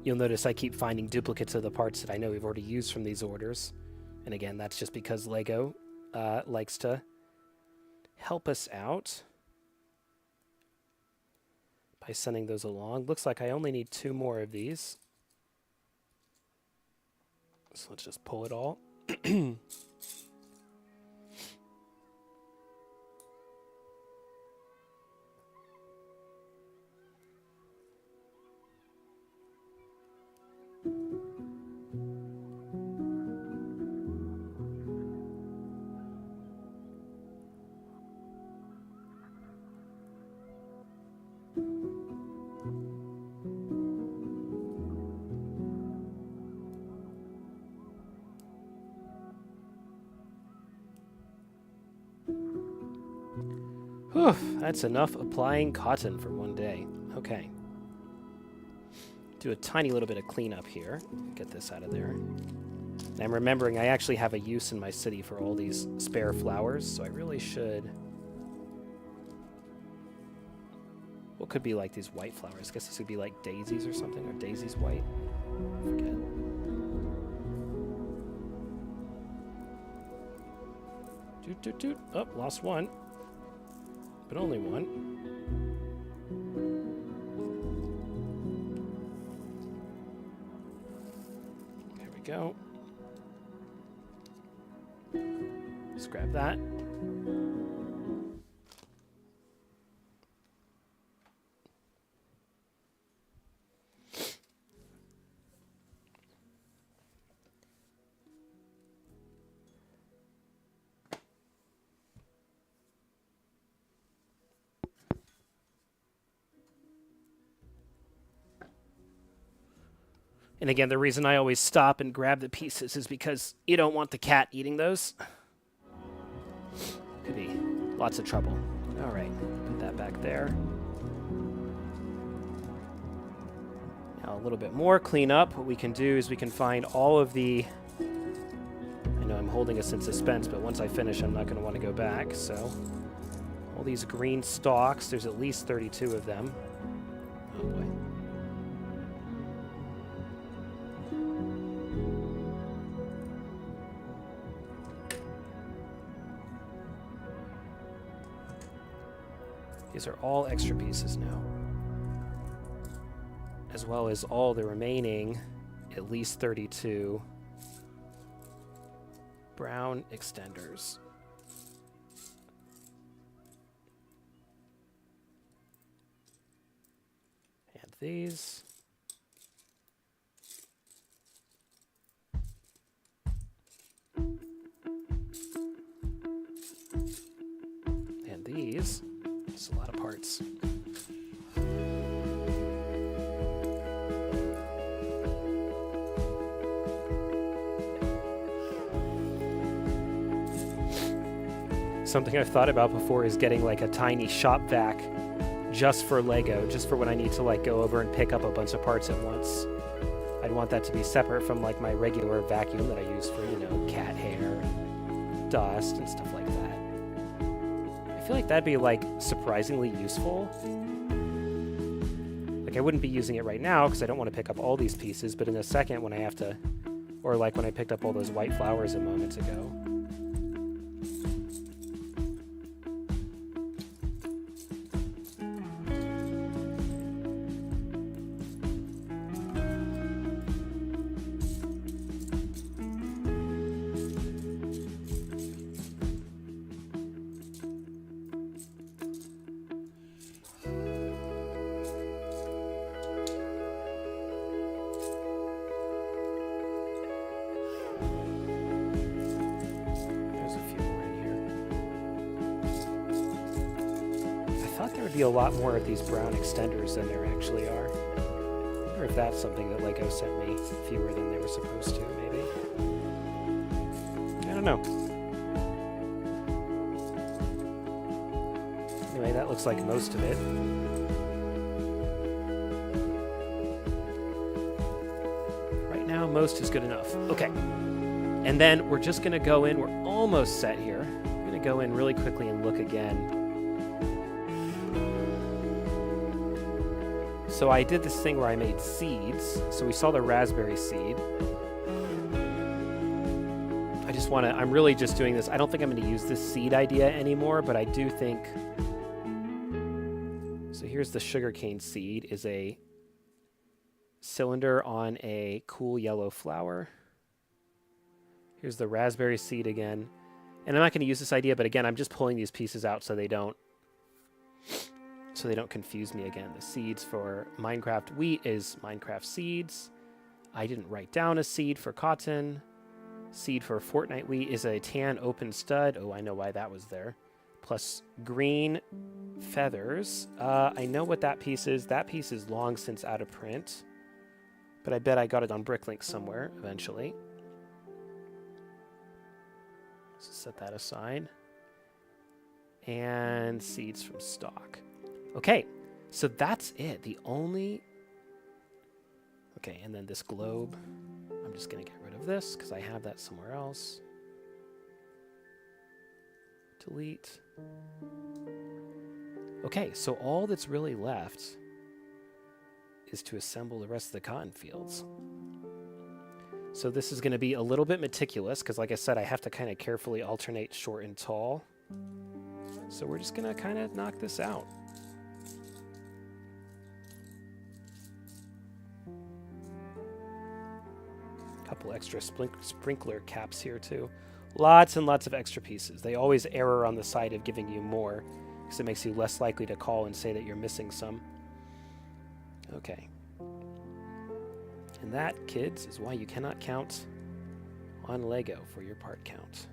You'll notice I keep finding duplicates of the parts that I know we've already used from these orders. And again, that's just because LEGO likes to help us out by sending those along. Looks like I only need 2 more of these. So let's just pull it all. Whew, that's enough applying cotton for one day. Okay. Do a tiny little bit of cleanup here. Get this out of there. And I'm remembering I actually have a use in my city for all these spare flowers, so I really should... What could be like these white flowers? I guess this would be like daisies or something, or daisies white. I forget. Doot, doot, doot. Oh, lost one. But only one. There we go. Let's grab that. And again, the reason I always stop and grab the pieces is because you don't want the cat eating those. Could be lots of trouble. All right, put that back there. Now a little bit more cleanup. What we can do is we can find all of the... I know I'm holding us in suspense, but once I finish, I'm not going to want to go back. So all these green stalks, there's at least 32 of them. Oh boy. These are all extra pieces now, as well as all the remaining, at least 32 brown extenders. And these. And these. It's a lot of parts. Something I've thought about before is getting like a tiny shop vac just for Lego, just for when I need to like go over and pick up a bunch of parts at once. I'd want that to be separate from like my regular vacuum that I use for, you know, cat hair, and dust and stuff like that. I feel like that'd be like surprisingly useful. Like I wouldn't be using it right now because I don't want to pick up all these pieces, but in a second when I have to, or like when I picked up all those white flowers a moment ago. A lot more of these brown extenders than there actually are. I wonder if that's something that Lego sent me fewer than they were supposed to, maybe. I don't know. Anyway, that looks like most of it. Right now, most is good enough. Okay. And then we're just going to go in. We're almost set here. We're going to go in really quickly and look again. So I did this thing where I made seeds. So we saw the raspberry seed. I just want to, I'm really just doing this. I don't think I'm going to use this seed idea anymore, but I do think, so here's the sugarcane seed, is a cylinder on a cool yellow flower. Here's the raspberry seed again. And I'm not going to use this idea, but again, I'm just pulling these pieces out so they don't confuse me again. The seeds for Minecraft wheat is Minecraft seeds. I didn't write down a seed for cotton. Seed for Fortnite wheat is a tan open stud. Oh, I know why that was there. Plus green feathers. I know what that piece is. That piece is long since out of print, but I bet I got it on Bricklink somewhere eventually. So set that aside. And seeds from stock. Okay, so that's it. The only... Okay, and then this globe. I'm just going to get rid of this because I have that somewhere else. Delete. Okay, so all that's really left is to assemble the rest of the cotton fields. So this is going to be a little bit meticulous because, like I said, I have to kind of carefully alternate short and tall. So we're just going to kind of knock this out. Couple extra sprinkler caps here too. Lots and lots of extra pieces. They always err on the side of giving you more because it makes you less likely to call and say that you're missing some. Okay. And that, kids, is why you cannot count on Lego for your part count.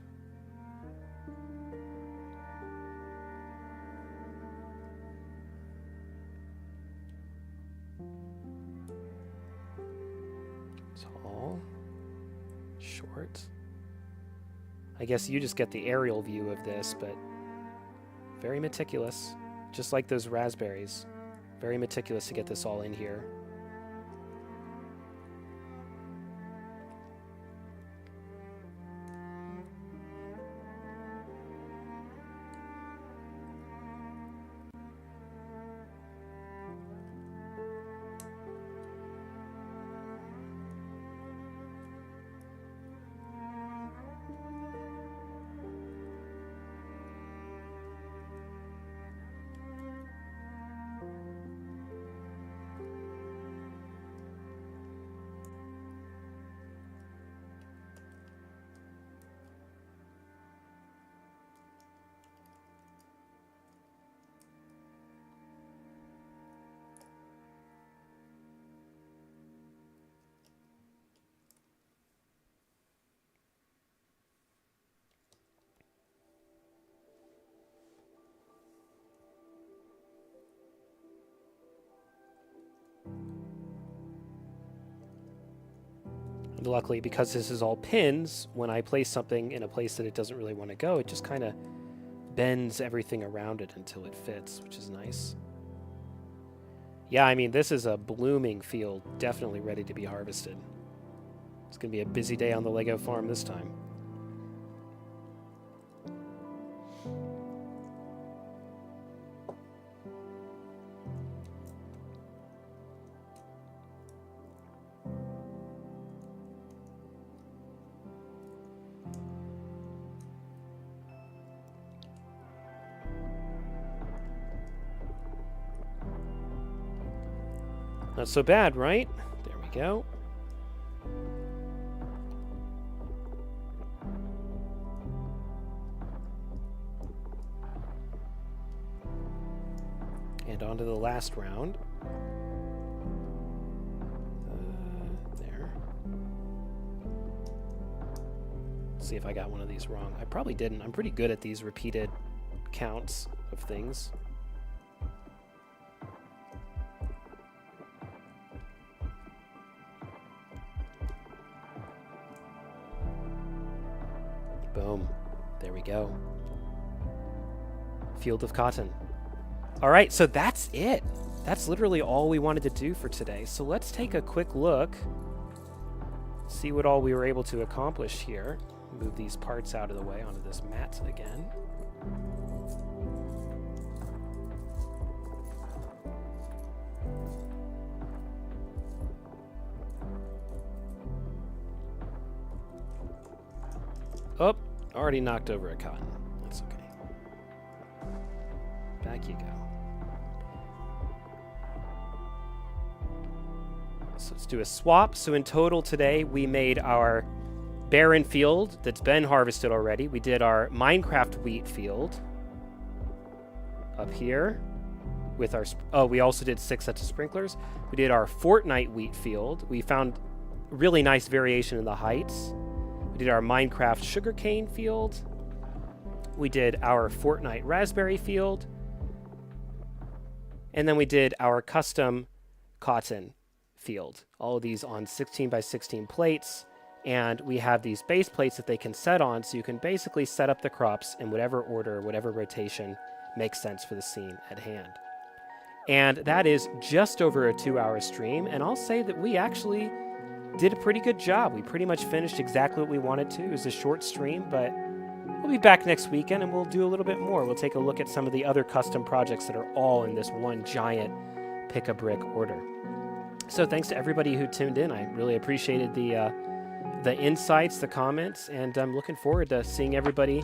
Tall. Short. I guess you just get the aerial view of this, but Very meticulous, just like those raspberries. Very meticulous to get this all in here. And luckily, because this is all pins, when I place something in a place that it doesn't really want to go, it just kind of bends everything around it until it fits, which is nice. Yeah, I mean, this is a blooming field, definitely ready to be harvested. It's going to be a busy day on the Lego farm this time. Not so bad, right? There we go. And on to the last round. There. Let's see if I got one of these wrong. I probably didn't. I'm pretty good at these repeated counts of things. Boom. There we go. Field of cotton. All right, so that's it. That's literally all we wanted to do for today. So let's take a quick look, see what all we were able to accomplish here. Move these parts out of the way onto this mat again. Oh, already knocked over a cotton. That's okay. Back you go. So let's do a swap. So in total today, we made our barren field that's been harvested already. We did our Minecraft wheat field up here with our... Oh, we also did 6 sets of sprinklers. We did our Fortnite wheat field. We found really nice variation in the heights. We did our Minecraft sugarcane field. We did our Fortnite raspberry field. And then we did our custom cotton field. All of these on 16 by 16 plates. And we have these base plates that they can set on, so you can basically set up the crops in whatever order, whatever rotation makes sense for the scene at hand. And that is just over a 2-hour stream. And I'll say that we actually did a pretty good job. We pretty much finished exactly what we wanted to. It was a short stream, but we'll be back next weekend and we'll do a little bit more. We'll take a look at some of the other custom projects that are all in this one giant pick-a-brick order. So thanks to everybody who tuned in. I really appreciated the insights, the comments, and I'm looking forward to seeing everybody